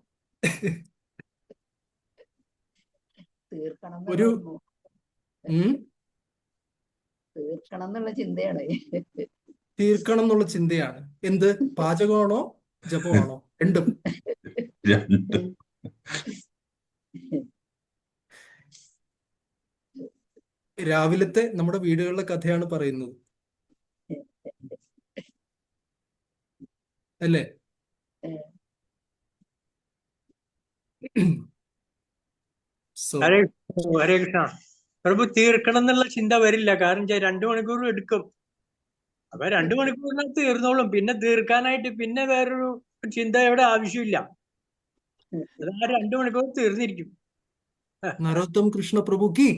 തീർക്കണം ഒരു ഉം തീർക്കണം എന്നുള്ള ചിന്തയാണ്. തീർക്കണം എന്നുള്ള ചിന്തയാണ്. എന്ത് പാചകമാണോ ജപമാണോ? രണ്ടും. രണ്ട്. രാവിലത്തെ നമ്മുടെ വീടുകളിലെ കഥയാണ് പറയുന്നത്, അല്ലേ? സോ ഹരേ ഹരേ കൃഷ്ണ. പ്രഭു, തീർക്കണം എന്നുള്ള ചിന്ത വരില്ല. കാരണം 2 മണിക്കൂർ എടുക്കും. അപ്പൊ 2 മണിക്കൂറിനകത്ത് തീർന്നോളും. പിന്നെ തീർക്കാനായിട്ട് പിന്നെ വേറൊരു ചിന്തയുടെ ആവശ്യമില്ല. അത് ആ 2 മണിക്കൂർ തീർന്നിരിക്കും. നരോത്തം കൃഷ്ണ പ്രഭു കി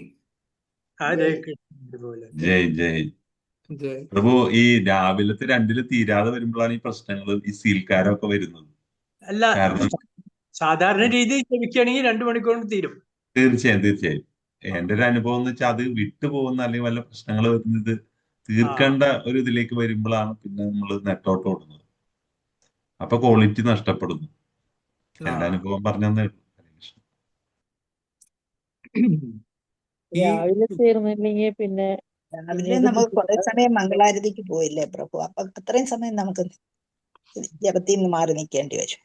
ഹരേ കൃഷ്ണ. ഇതുപോലെ ജയ് ജയ്. ജയ്. പ്രഭു, ഈ രാവിലത്തെ 2 തീരാതെ വരുമ്പോഴാണ് ഈ പ്രശ്നങ്ങൾ, ഈ സീൽക്കാരൊക്കെ വരുന്നത്. അല്ല, കാരണം സാധാരണ രീതിയിൽ ജപിക്കുകയാണെങ്കിൽ 2 മണിക്കൂർ കൊണ്ട് തീരും. തീർച്ചയായും എന്റെ ഒരു അനുഭവം എന്ന് വെച്ചാൽ അത് വിട്ടുപോകുന്ന അല്ലെങ്കിൽ വല്ല പ്രശ്നങ്ങൾ വരുന്നത് ആ തീർക്കേണ്ട ഒരു ഇതിലേക്ക് വരുമ്പോഴാണ് പിന്നെ നമ്മൾ നെട്ടോട്ട് ഓടുന്നത്. അപ്പൊ ക്വാളിറ്റി നഷ്ടപ്പെടുന്നു. ആ എന്റെ അനുഭവം പറഞ്ഞതേ ഉള്ളൂ. ഈ രാവിലെ തീർന്നില്ലെങ്കിൽ പിന്നെ രാവിലെ പിന്നീട് നമുക്ക് കുറെ സമയം മംഗളാരതിക്ക് പോയില്ലേ പ്രഭു, അപ്പൊ അത്രയും സമയം നമുക്ക് ജപത്തിൽ നിന്ന് മാറി നിൽക്കേണ്ടി വരും.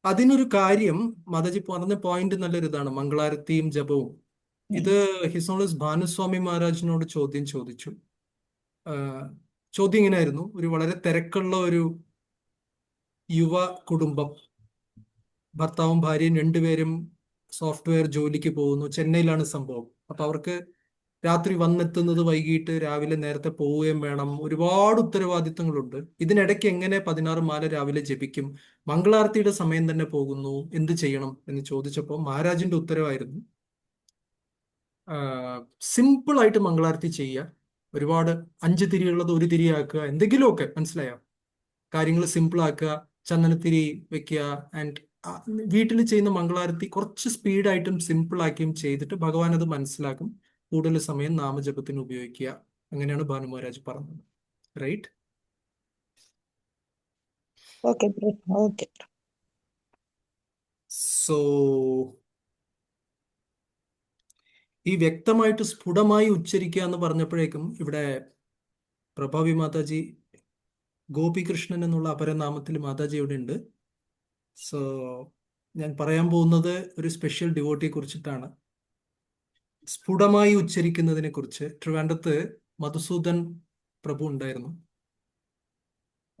അതിനൊരു കാര്യം മാതാജി പറഞ്ഞ പോയിന്റ് നല്ലൊരു ഇതാണ്, മംഗളാരത്തിയും ജപവും. ഇത് ഹിസോളസ് ഭാനുസ്വാമി മഹാരാജിനോട് ചോദ്യം ചോദിച്ചു. ചോദ്യം ഇങ്ങനെയായിരുന്നു: ഒരു വളരെ തിരക്കുള്ള ഒരു യുവ കുടുംബം, ഭർത്താവും ഭാര്യയും രണ്ടുപേരും സോഫ്റ്റ്വെയർ ജോലിക്ക് പോകുന്നു. ചെന്നൈയിലാണ് സംഭവം. അപ്പൊ അവർക്ക് രാത്രി വന്നെത്തുന്നത് വൈകിട്ട്, രാവിലെ നേരത്തെ പോവുകയും വേണം. ഒരുപാട് ഉത്തരവാദിത്തങ്ങളുണ്ട്. ഇതിനിടയ്ക്ക് എങ്ങനെ 16 മാല രാവിലെ ജപിക്കും? മംഗളാരത്തിയുടെ സമയം തന്നെ പോകുന്നു, എന്ത് ചെയ്യണം എന്ന് ചോദിച്ചപ്പോൾ മഹാരാജിന്റെ ഉത്തരവായിരുന്നു, സിമ്പിൾ ആയിട്ട് മംഗളാരത്തി ചെയ്യുക. ഒരുപാട് 5 തിരിയുള്ളത് 1 തിരിയാക്കുക, എന്തെങ്കിലുമൊക്കെ, മനസ്സിലായോ? കാര്യങ്ങൾ സിമ്പിൾ ആക്കുക, ചന്ദനത്തിരി വെക്കുക. ആൻഡ് വീട്ടിൽ ചെയ്യുന്ന മംഗളാരത്തി കുറച്ച് സ്പീഡായിട്ടും സിമ്പിൾ ആക്കിയും ചെയ്തിട്ട് ഭഗവാൻ അത് മനസ്സിലാക്കും. കൂടുതൽ സമയം നാമജപത്തിന് ഉപയോഗിക്കുക. അങ്ങനെയാണ് ഭാനു മഹാരാജ് പറഞ്ഞത്. റൈറ്റ്? Okay okay. സോ ഈ വ്യക്തമായിട്ട് സ്ഫുടമായി ഉച്ചരിക്കുക എന്ന് പറഞ്ഞപ്പോഴേക്കും ഇവിടെ പ്രഭാവി മാതാജി ഗോപികൃഷ്ണൻ എന്നുള്ള അപരനാമത്തിൽ മാതാജി ഇവിടെ ഉണ്ട്. സോ ഞാൻ പറയാൻ പോകുന്നത് ഒരു സ്പെഷ്യൽ ഡിവോട്ടിയെ കുറിച്ചിട്ടാണ്. സ്ഫുടമായി ഉച്ചരിക്കുന്നതിനെ കുറിച്ച് ട്രിവാൻഡ്രത്ത് മധുസൂദൻ പ്രഭു ഉണ്ടായിരുന്നു.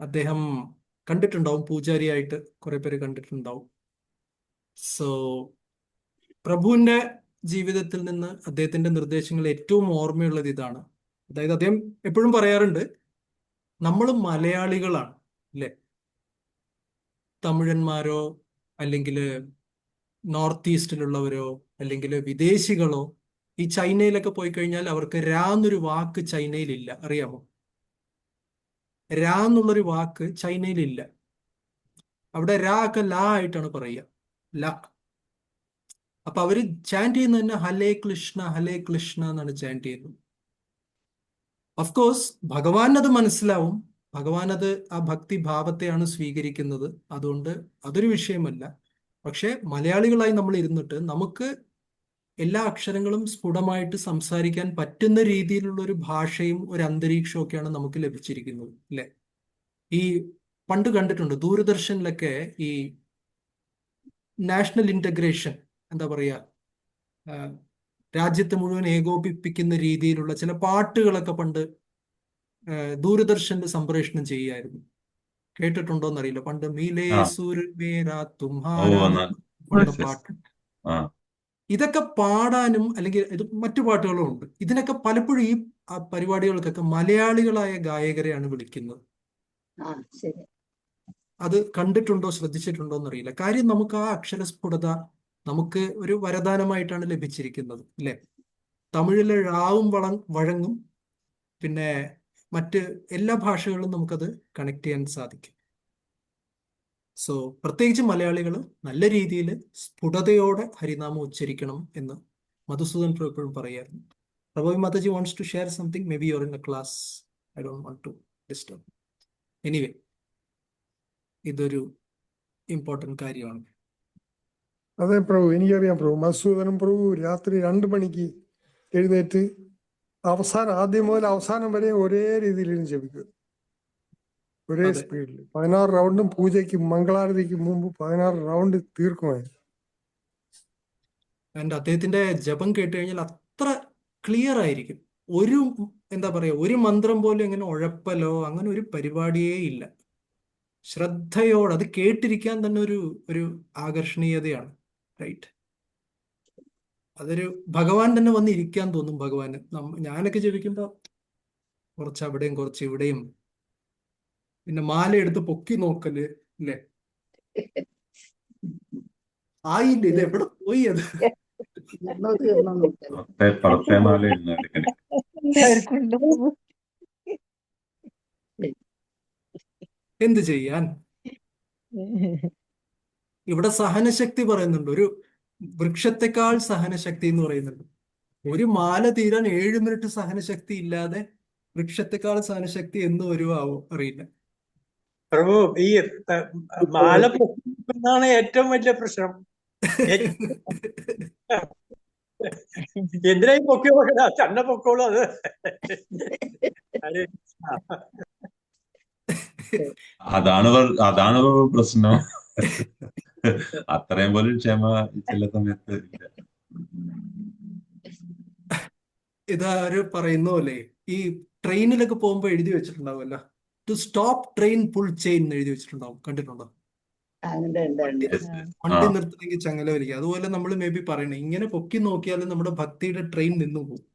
അദ്ദേഹം കണ്ടിട്ടുണ്ടാവും, പൂജാരിയായിട്ട് കുറെ പേര് കണ്ടിട്ടുണ്ടാവും. സോ പ്രഭുവിന്റെ ജീവിതത്തിൽ നിന്ന് അദ്ദേഹത്തിന്റെ നിർദ്ദേശങ്ങൾ ഏറ്റവും ഓർമ്മയുള്ളത് ഇതാണ്. അതായത് അദ്ദേഹം എപ്പോഴും പറയാറുണ്ട്, നമ്മൾ മലയാളികളാണ്, അല്ലെ? തമിഴന്മാരോ അല്ലെങ്കിൽ നോർത്ത് ഈസ്റ്റിലുള്ളവരോ അല്ലെങ്കിൽ വിദേശികളോ ഈ ചൈനയിലൊക്കെ പോയി കഴിഞ്ഞാൽ അവർക്ക് രാ എന്നൊരു വാക്ക് ചൈനയിലില്ല, അറിയാമോ? രാ എന്നുള്ളൊരു വാക്ക് ചൈനയിലില്ല. അവിടെ രാ ഒക്കെ ലാ ആയിട്ടാണ് പറയുക, ല. അപ്പൊ അവര് ചാൻറ്റ് ചെയ്യുന്നത് തന്നെ ഹലേ കൃഷ്ണ ഹലേ കൃഷ്ണ എന്നാണ് ചാൻറ്റ് ചെയ്യുന്നത്. ഓഫ്കോഴ്സ് ഭഗവാൻ അത് മനസ്സിലാവും, ഭഗവാൻ അത് ആ ഭക്തി ഭാവത്തെയാണ് സ്വീകരിക്കുന്നത്, അതുകൊണ്ട് അതൊരു വിഷയമല്ല. പക്ഷെ മലയാളികളായി നമ്മൾ ഇരുന്നിട്ട് നമുക്ക് എല്ലാ അക്ഷരങ്ങളും സ്ഫുടമായിട്ട് സംസാരിക്കാൻ പറ്റുന്ന രീതിയിലുള്ള ഒരു ഭാഷയും ഒരു അന്തരീക്ഷവും ഒക്കെയാണ് നമുക്ക് ലഭിച്ചിരിക്കുന്നത്, അല്ലെ? ഈ പണ്ട് കണ്ടിട്ടുണ്ട് ദൂരദർശനിലൊക്കെ ഈ നാഷണൽ ഇന്റഗ്രേഷൻ, എന്താ പറയുക, രാജ്യത്തെ മുഴുവൻ ഏകോപിപ്പിക്കുന്ന രീതിയിലുള്ള ചില പാട്ടുകളൊക്കെ പണ്ട് ദൂരദർശനിൽ സംപ്രേഷണം ചെയ്യായിരുന്നു. കേട്ടിട്ടുണ്ടോ എന്നറിയില്ല. പണ്ട് മീലേ ആ സുർ മേരാ ഓ തുമ്ഹാരാ എന്നാ ഉള്ള yes, yes. പാട്ട്. ആ ഇതൊക്കെ പാടാനും അല്ലെങ്കിൽ ഇത് മറ്റു പാട്ടുകളും ഉണ്ട്. ഇതിനൊക്കെ പലപ്പോഴും ഈ പരിപാടികൾക്കൊക്കെ മലയാളികളായ ഗായകരെയാണ് വിളിക്കുന്നത്. ആ ശരി. അത് കണ്ടിട്ടുണ്ടോ, ശ്രദ്ധിച്ചിട്ടുണ്ടോ എന്നറിയില്ല. കാര്യം നമുക്ക് ആ അക്ഷരസ്ഫുടത നമുക്ക് ഒരു വരദാനമായിട്ടാണ് ലഭിച്ചിരിക്കുന്നത്, അല്ലേ? തമിഴിലെ ഴാവും വഴങ്ങും, പിന്നെ മറ്റ് എല്ലാ ഭാഷകളിലും നമുക്കത് കണക്ട് ചെയ്യാൻ സാധിക്കും. സോ പ്രത്യേകിച്ച് മലയാളികൾ നല്ല രീതിയിൽ സ്ഫുടതയോടെ ഹരിനാമം ഉച്ചരിക്കണം എന്ന് മധുസൂദൻ പ്രഭു എപ്പോഴും പറയായിരുന്നു. Prabhu Mataji wants to share something. Maybe you are in a class. I don't want to disturb. Anyway, ഇതൊരു ഇമ്പോർട്ടൻറ്റ് കാര്യമാണ്. അതെ പ്രഭു, എനിക്കറിയാം പ്രഭു. മധുസൂദനം പ്രഭു രാത്രി 2 മണിക്ക് എഴുന്നേറ്റ് ആദ്യം മുതൽ അവസാനം വരെ ഒരേ രീതിയിൽ ജപിക്കും, ഒരേ അതെ. സ്പീഡിൽ. 16 റൗണ്ടും പൂജയ്ക്ക് മംഗളാരതിക്ക് മുമ്പ് 16 റൗണ്ട് തീർക്കുമായിരുന്നു. ആൻഡ് അദ്ദേഹത്തിന്റെ ജപം കേട്ട് കഴിഞ്ഞാൽ അത്ര ക്ലിയർ ആയിരിക്കും. എന്താ പറയുക, ഒരു മന്ത്രം പോലും ഇങ്ങനെ ഉഴപ്പലോ അങ്ങനെ ഒരു പരിപാടിയേ ഇല്ല. ശ്രദ്ധയോടെ അത് കേട്ടിരിക്കാൻ തന്നെ ഒരു ആകർഷണീയതയാണ്. റൈറ്റ്. അതൊരു ഭഗവാൻ തന്നെ വന്ന് ഇരിക്കാൻ തോന്നും ഭഗവാന്. ഞാനൊക്കെ ജപിക്കുമ്പോ കുറച്ച് അവിടെയും കുറച്ച് ഇവിടെയും, പിന്നെ മാല എടുത്ത് പൊക്കി നോക്കല്, അല്ലേ? ആയില്ല, ഇത് എവിടെ പോയി അത്? തീർന്നോ നോക്കല്ലോ. പുറത്തെ മാല ഇരുന്നു എടുക്കണേ. എല്ലാവർക്കും ഉണ്ട് പ്രഭു. എന്ത് ചെയ്യാൻ? ഇവിടെ സഹനശക്തി പറയുന്നുണ്ട്. ഒരു വൃക്ഷത്തെക്കാൾ സഹനശക്തി എന്ന് പറയുന്നുണ്ട്. ഒരു മാല തീരാൻ 7 മിനിറ്റ് സഹനശക്തി ഇല്ലാതെ വൃക്ഷത്തെക്കാൾ സഹനശക്തി എന്ന് വരുവാവോ അറിയില്ല. പ്രഭു, ഈ മാല പൊക്കുന്നതാണ് ഏറ്റവും വലിയ പ്രശ്നം. എന്തിനാ ഈ പൊക്കി നോക്കണ? ചണ്ട പൊക്കോളൂ അത്. അതാണ് പ്രശ്നം. അത്രയും പോലും ക്ഷമ ചില സമയത്ത് ഇല്ല. ഇതാര് പറയുന്ന പോലെ ഈ ട്രെയിനിലൊക്കെ പോകുമ്പോ എഴുതി വെച്ചിട്ടുണ്ടാവുമല്ലോ, to stop train pull chain എന്ന് എഴുതി വെച്ചിട്ടുണ്ടാവും. കണ്ടിട്ടുണ്ടോ? വണ്ടി നിർത്തണമെങ്കിൽ ചങ്ങല വലിക്കുക. അതുപോലെ നമ്മൾ മേ ബി പറയണേ, ഇങ്ങനെ പൊക്കി നോക്കിയാലും നമ്മുടെ ഭക്തിയുടെ ട്രെയിൻ നിന്നു പോകും.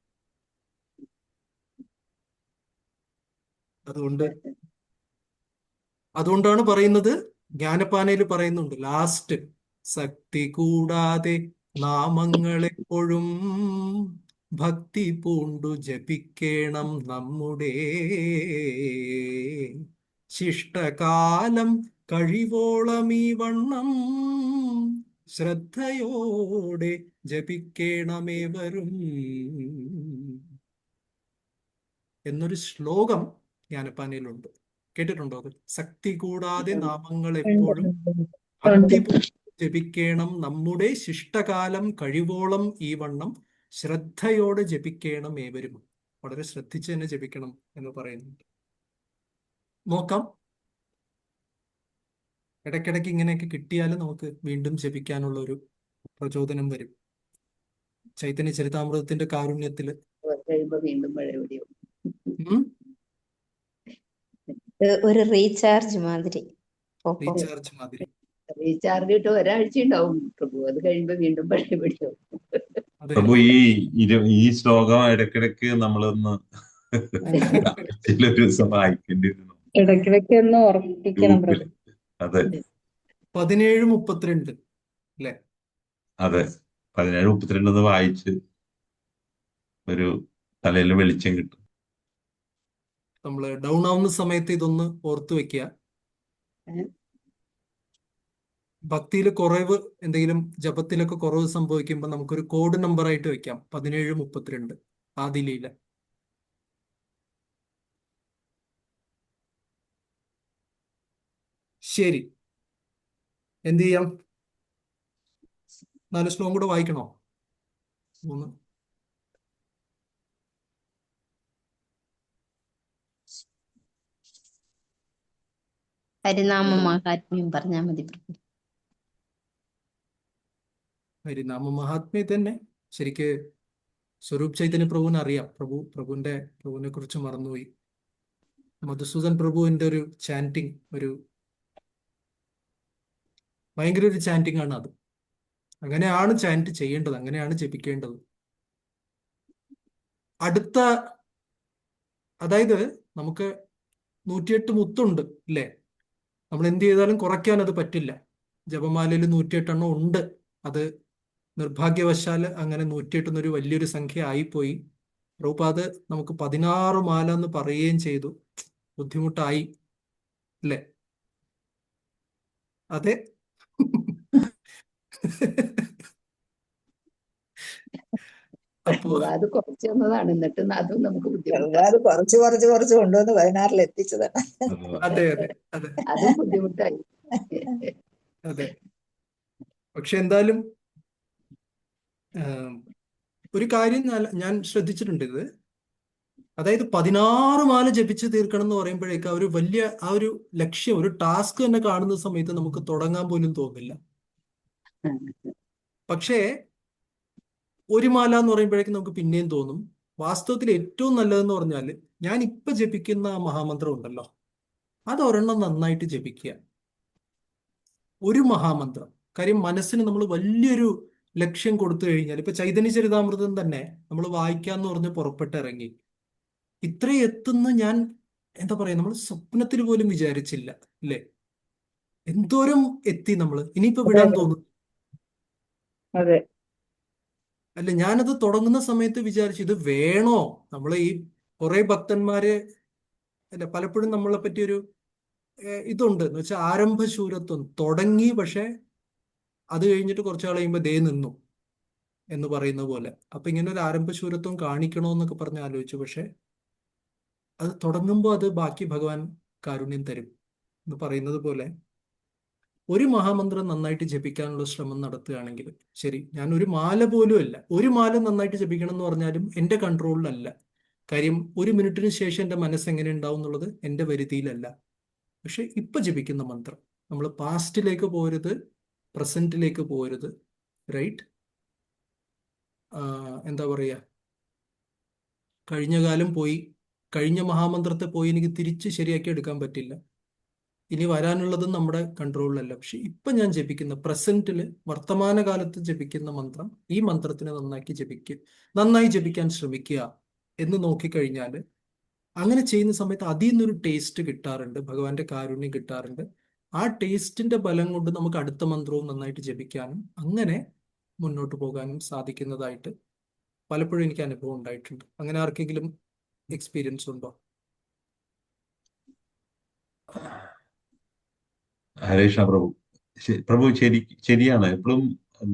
അതുകൊണ്ടാണ് പറയുന്നത്, ജ്ഞാനപ്പാനയിൽ പറയുന്നുണ്ട് ലാസ്റ്റ്, ശക്തി കൂടാതെ നാമങ്ങളെപ്പോഴും ഭക്തി പൂണ്ടു ജപിക്കേണം നമ്മുടെ ശിഷ്ടകാലം കഴിവോളം ഈ വണ്ണം ശ്രദ്ധയോടെ ജപിക്കേണമേവരും എന്നൊരു ശ്ലോകം ജ്ഞാനപ്പാനയിലുണ്ട്. കേട്ടിട്ടുണ്ടോ അത്? ശക്തി കൂടാതെ നാമങ്ങൾ എപ്പോഴും ഭക്തി ജപിക്കേണം നമ്മുടെ ശിഷ്ടകാലം കഴിവോളം ഈ വണ്ണം ശ്രദ്ധയോടെ ജപിക്കേണം ഏവരും. വളരെ ശ്രദ്ധിച്ച് തന്നെ ജപിക്കണം എന്ന് പറയുന്നുണ്ട്. നോക്കാം, ഇടയ്ക്കിടയ്ക്ക് ഇങ്ങനെയൊക്കെ കിട്ടിയാലും നമുക്ക് വീണ്ടും ജപിക്കാനുള്ള ഒരു പ്രചോദനം വരും. ചൈതന്യ ചരിതാമൃതത്തിന്റെ കാരുണ്യത്തില് വീണ്ടും ഒരു റീചാർജ് മാതിരി. റീചാർജ് കിട്ടും, ഒരാഴ്ച ഉണ്ടാവും പ്രഭു. അത് കഴിയുമ്പോ വീണ്ടും പഴയപടിയാവും. പ്രഭു, ഈ ശ്ലോകം ഇടയ്ക്കിടയ്ക്ക് നമ്മളൊന്ന് ഒരു ദിവസം വായിക്കേണ്ടിയിരുന്നു. ഇടയ്ക്കിടയ്ക്ക് ഒന്ന് ഓർമ്മിപ്പിക്കണം പ്രഭു. അതെ, 17:32 അല്ലേ? അതെ, 17:32 ഒന്ന് വായിച്ച് ഒരു തലയിൽ വെളിച്ചം കിട്ടും. നമ്മള് ഡൗൺ ആവുന്ന സമയത്ത് ഇതൊന്ന് ഓർത്തു വെക്കുക. ഭക്തിയിൽ കുറവ്, എന്തെങ്കിലും ജപത്തിലൊക്കെ കുറവ് സംഭവിക്കുമ്പോൾ നമുക്കൊരു കോഡ് നമ്പർ ആയിട്ട് വെക്കാം, 17:32 ആദിലയില. ശരി, എന്ത് ചെയ്യാം? 4 ശ്ലോകം കൂടെ വായിക്കണോ? 3. ഹരിനാമ മഹാത്മ്യം പറഞ്ഞാൽ മതി പ്രഭു. ഹരിനാമ മഹാത്മ്യം തന്നെ ശരിക്ക് സ്വരൂപ് ചൈതന്യ പ്രഭുവിനെ അറിയാം. പ്രഭുവിനെ കുറിച്ച് മറന്നുപോയി. മധുസൂദൻ പ്രഭുവിന്റെ ഒരു ചാന്റിങ്, ഭയങ്കര ഒരു ചാന്റിങ് ആണ് അത്. അങ്ങനെയാണ് ചാൻറ്റ് ചെയ്യേണ്ടത്, അങ്ങനെയാണ് ജപിക്കേണ്ടത്. അടുത്ത, അതായത് നമുക്ക് 108 മുത്തുണ്ട് അല്ലേ? നമ്മൾ എന്ത് ചെയ്താലും കുറയ്ക്കാൻ അത് പറ്റില്ല. ജപമാലയിൽ 108 എണ്ണം ഉണ്ട്. അത് നിർഭാഗ്യവശാൽ അങ്ങനെ 108 എന്നൊരു വലിയൊരു സംഖ്യ ആയിപ്പോയി. പ്രഭുപാദ് നമുക്ക് 16 മാല എന്ന് പറയുകയും ചെയ്തു. ബുദ്ധിമുട്ടായി അല്ലേ? അതെ. അപ്പോ അത് കുറച്ച് തന്നതാണ്, എന്നിട്ട് അതും നമുക്ക് ബുദ്ധിമുട്ടാണ്. അത് കുറച്ച് കൊണ്ടുവന്ന് 16-ൽ എത്തിച്ചതാണ്. അതെ അതെ അതെ അതും ബുദ്ധിമുട്ടായി. അതെ. പക്ഷെ എന്തായാലും ആം, ഒരു കാര്യം ഞാൻ ശ്രദ്ധിച്ചിട്ടുണ്ട് ഇത്. അതായത് 16 മാല ജപിച്ച് തീർക്കണം എന്ന് പറയുമ്പോഴേക്ക് ആ ഒരു ലക്ഷ്യം, ഒരു ടാസ്ക് തന്നെ കാണുന്ന സമയത്ത് നമുക്ക് തുടങ്ങാൻ പോലും തോന്നില്ല. പക്ഷേ ഒരു മാല എന്ന് പറയുമ്പോഴേക്കും നമുക്ക് പിന്നെയും തോന്നും. വാസ്തവത്തിൽ ഏറ്റവും നല്ലതെന്ന് പറഞ്ഞാൽ ഞാൻ ഇപ്പൊ ജപിക്കുന്ന ആ മഹാമന്ത്രം ഉണ്ടല്ലോ, അത് ഒരെണ്ണം നന്നായിട്ട് ജപിക്കുക. ഒരു മഹാമന്ത്രം. കാര്യം മനസ്സിന് നമ്മൾ വലിയൊരു ലക്ഷ്യം കൊടുത്തു കഴിഞ്ഞാൽ, ഇപ്പൊ ചൈതന്യ ചരിതാമൃതം തന്നെ നമ്മൾ വായിക്കാന്ന് പറഞ്ഞ് പുറപ്പെട്ടിറങ്ങി. ഇത്രയും എത്തുന്ന ഞാൻ എന്താ പറയാ, നമ്മൾ സ്വപ്നത്തിൽ പോലും വിചാരിച്ചില്ല അല്ലേ? എന്തോരം എത്തി നമ്മൾ. ഇനിയിപ്പോ വിടാൻ തോന്നും അതെ. അല്ല. ഞാനത് തുടങ്ങുന്ന സമയത്ത് വിചാരിച്ചു ഇത് വേണോ? നമ്മൾ ഈ കുറെ ഭക്തന്മാര് അല്ല, പലപ്പോഴും നമ്മളെ പറ്റി ഒരു ഇതുണ്ട് എന്ന് വെച്ചാൽ ആരംഭശൂരത്വം തുടങ്ങി, പക്ഷെ അത് കഴിഞ്ഞിട്ട് കുറച്ചു നാൾ കഴിയുമ്പോൾ ദേ നിന്നു എന്ന് പറയുന്ന പോലെ. അപ്പൊ ഇങ്ങനെ ഒരു ആരംഭശൂരത്വം കാണിക്കണോ എന്നൊക്കെ പറഞ്ഞ് ആലോചിച്ചു. പക്ഷെ അത് തുടങ്ങുമ്പോൾ അത് ബാക്കി ഭഗവാൻ കാരുണ്യം തരും എന്ന് പറയുന്നത് പോലെ ഒരു മഹാമന്ത്രം നന്നായിട്ട് ജപിക്കാനുള്ള ശ്രമം നടത്തുകയാണെങ്കിൽ, ശരി, ഞാൻ ഒരു മാല പോലും അല്ല, ഒരു മാല നന്നായിട്ട് ജപിക്കണം എന്ന് പറഞ്ഞാലും എൻ്റെ കൺട്രോളിലല്ല. കാര്യം 1 മിനിറ്റിന് ശേഷം എൻ്റെ മനസ്സ് എങ്ങനെ ഉണ്ടാവും എന്നുള്ളത് എൻ്റെ വരുതിയിലല്ല. പക്ഷെ ഇപ്പൊ ജപിക്കുന്ന മന്ത്രം, നമ്മൾ പാസ്റ്റിലേക്ക് പോരുത്, പ്രസന്റിലേക്ക് പോരുത്, റൈറ്റ്? എന്താ പറയുക, കഴിഞ്ഞ കാലം പോയി, കഴിഞ്ഞ മഹാമന്ത്രത്തെ പോയി എനിക്ക് തിരിച്ച് ശരിയാക്കി എടുക്കാൻ പറ്റില്ല. ഇനി വരാനുള്ളതും നമ്മുടെ കൺട്രോളിലല്ല. പക്ഷെ ഇപ്പൊ ഞാൻ ജപിക്കുന്ന പ്രസന്റില്, വർത്തമാനകാലത്ത് ജപിക്കുന്ന മന്ത്രം, ഈ മന്ത്രത്തിനെ നന്നായി ജപിക്കാൻ ശ്രമിക്കുക എന്ന് നോക്കിക്കഴിഞ്ഞാൽ, അങ്ങനെ ചെയ്യുന്ന സമയത്ത് അതിൽ നിന്നൊരു ടേസ്റ്റ് കിട്ടാറുണ്ട്, ഭഗവാന്റെ കാരുണ്യം കിട്ടാറുണ്ട്. ആ ടേസ്റ്റിന്റെ ബലം കൊണ്ട് നമുക്ക് അടുത്ത മന്ത്രവും നന്നായിട്ട് ജപിക്കാനും അങ്ങനെ മുന്നോട്ട് പോകാനും സാധിക്കുന്നതായിട്ട് പലപ്പോഴും എനിക്ക് അനുഭവം ഉണ്ടായിട്ടുണ്ട്. അങ്ങനെ ആർക്കെങ്കിലും എക്സ്പീരിയൻസ് ഉണ്ടോ? ഹരേ കൃഷ്ണ പ്രഭു. പ്രഭു ശരിയാണ്. എപ്പോഴും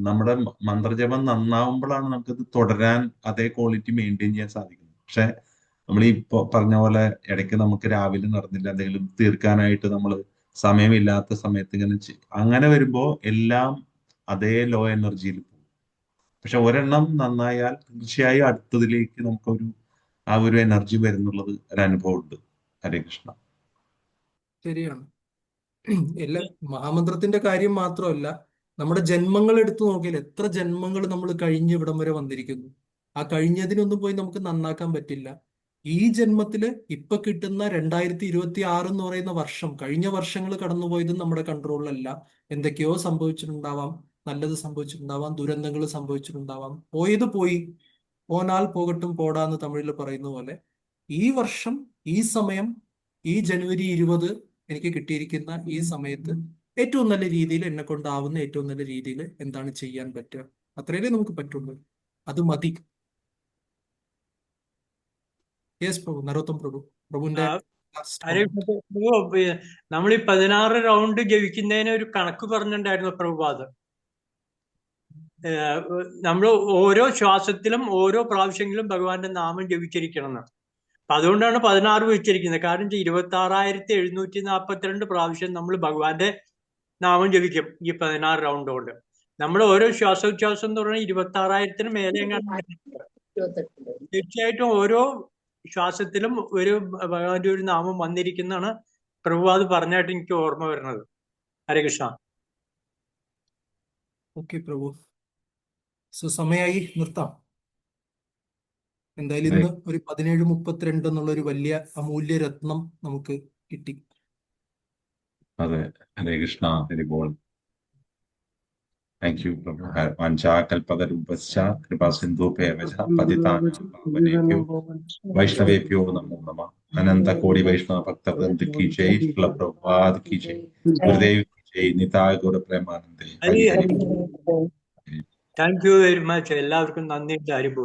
നമ്മുടെ മന്ത്രജപം നന്നാവുമ്പോഴാണ് നമുക്കത് തുടരാൻ അതേ ക്വാളിറ്റി മെയിൻറ്റെയിൻ ചെയ്യാൻ സാധിക്കുന്നത്. പക്ഷെ നമ്മൾ ഈ പറഞ്ഞ പോലെ ഇടയ്ക്ക് നമുക്ക് രാവിലെ നടന്നില്ല, എന്തെങ്കിലും തീർക്കാനായിട്ട് നമ്മൾ സമയമില്ലാത്ത സമയത്ത് ഇങ്ങനെ അങ്ങനെ വരുമ്പോൾ എല്ലാം അതേ ലോ എനർജിയിൽ പോകും. പക്ഷെ ഒരെണ്ണം നന്നായാൽ തീർച്ചയായും അടുത്തതിലേക്ക് നമുക്കൊരു ആ ഒരു എനർജി വരുന്നുള്ളത് ഒരു അനുഭവം ഉണ്ട്. ഹരേ കൃഷ്ണ. ശരിയാണ്. എല്ലാ മഹാമന്ത്രത്തിന്റെ കാര്യം മാത്രമല്ല, നമ്മുടെ ജന്മങ്ങൾ എടുത്തു നോക്കിയാൽ എത്ര ജന്മങ്ങൾ നമ്മൾ കഴിഞ്ഞ് ഇവിടം വരെ വന്നിരിക്കുന്നു. ആ കഴിഞ്ഞതിനൊന്നും പോയി നമുക്ക് നന്നാക്കാൻ പറ്റില്ല. ഈ ജന്മത്തില് ഇപ്പൊ കിട്ടുന്ന 2026 എന്ന് പറയുന്ന വർഷം, കഴിഞ്ഞ വർഷങ്ങൾ കടന്നുപോയതും നമ്മുടെ കൺട്രോളിലല്ല. എന്തൊക്കെയോ സംഭവിച്ചിട്ടുണ്ടാവാം, നല്ലത് സംഭവിച്ചിട്ടുണ്ടാവാം, ദുരന്തങ്ങൾ സംഭവിച്ചിട്ടുണ്ടാവാം. പോയത് പോയി, പോനാൽ പോകട്ടും പോടാന്ന് തമിഴിൽ പറയുന്ന പോലെ, ഈ വർഷം, ഈ സമയം, ഈ ജനുവരി 20 എനിക്ക് കിട്ടിയിരിക്കുന്ന ഈ സമയത്ത് ഏറ്റവും നല്ല രീതിയിൽ, എന്നെ കൊണ്ടാവുന്ന ഏറ്റവും നല്ല രീതിയിൽ എന്താണ് ചെയ്യാൻ പറ്റുക, അത്രയല്ലേ നമുക്ക് പറ്റുള്ളൂ. അത് മതി. യെസ് പ്രഭു, നരോത്തം പ്രഭു, പ്രഭുവിന്റെ ലാസ്റ്റ് ഹരേ comment. പ്രഭു, നമ്മൾ ഈ 16 റൗണ്ട് ജപിക്കുന്നതിന് ഒരു കണക്ക് പറഞ്ഞിട്ടുണ്ടായിരുന്നു പ്രഭുപാദ്. നമ്മൾ ഓരോ ശ്വാസത്തിലും ഓരോ പ്രാവശ്യങ്ങളും ഭഗവാന്റെ നാമം ജപിച്ചിരിക്കണം എന്ന്. അപ്പൊ അതുകൊണ്ടാണ് 16 വെച്ചിരിക്കുന്നത്. കാരണം 26,742 പ്രാവശ്യം നമ്മൾ ഭഗവാന്റെ നാമം ജപിക്കും ഈ 16 റൗണ്ട് കൊണ്ട്. നമ്മൾ ഓരോ ശ്വാസോച്ഛ്വാസം എന്ന് പറഞ്ഞാൽ 26,000 മേലെ തീർച്ചയായിട്ടും ഓരോ ശ്വാസത്തിലും ഒരു ഭഗവാന്റെ ഒരു നാമം വന്നിരിക്കുന്നതാണ് പ്രഭുപാദ് പറഞ്ഞായിട്ട് എനിക്ക് ഓർമ്മ വരുന്നത്. ഹരേ കൃഷ്ണ. ഓക്കെ പ്രഭു, സോ സമയമായി, നിർത്താം. എന്തായാലും ഇന്ന് ഒരു 17:32 എന്നുള്ള ഒരു വലിയ അമൂല്യ രത്നം നമുക്ക് കിട്ടി. അതെ, ഹരേ കൃഷ്ണ, ഹരി ബോൾ. Thank you Prabhu. വാഞ്ചാകൽപതരൂപശ്ച കൃപാ സിന്ധുഭ്യവച പതിതാനാം പാവനേഭ്യോ വൈഷ്ണവേഭ്യോ നമോ നമഃ. अनंत कोटि वैष्णव भक्त वृंद की जय, श्रील प्रभुपाद की जय, गुरुदेव की जय, निताय गौर प्रेमानंदे. Hari Hari Hari Hari. Thank you very much. എല്ലാവർക്കും നന്ദിയുണ്ട്. ഹരിബോൾ.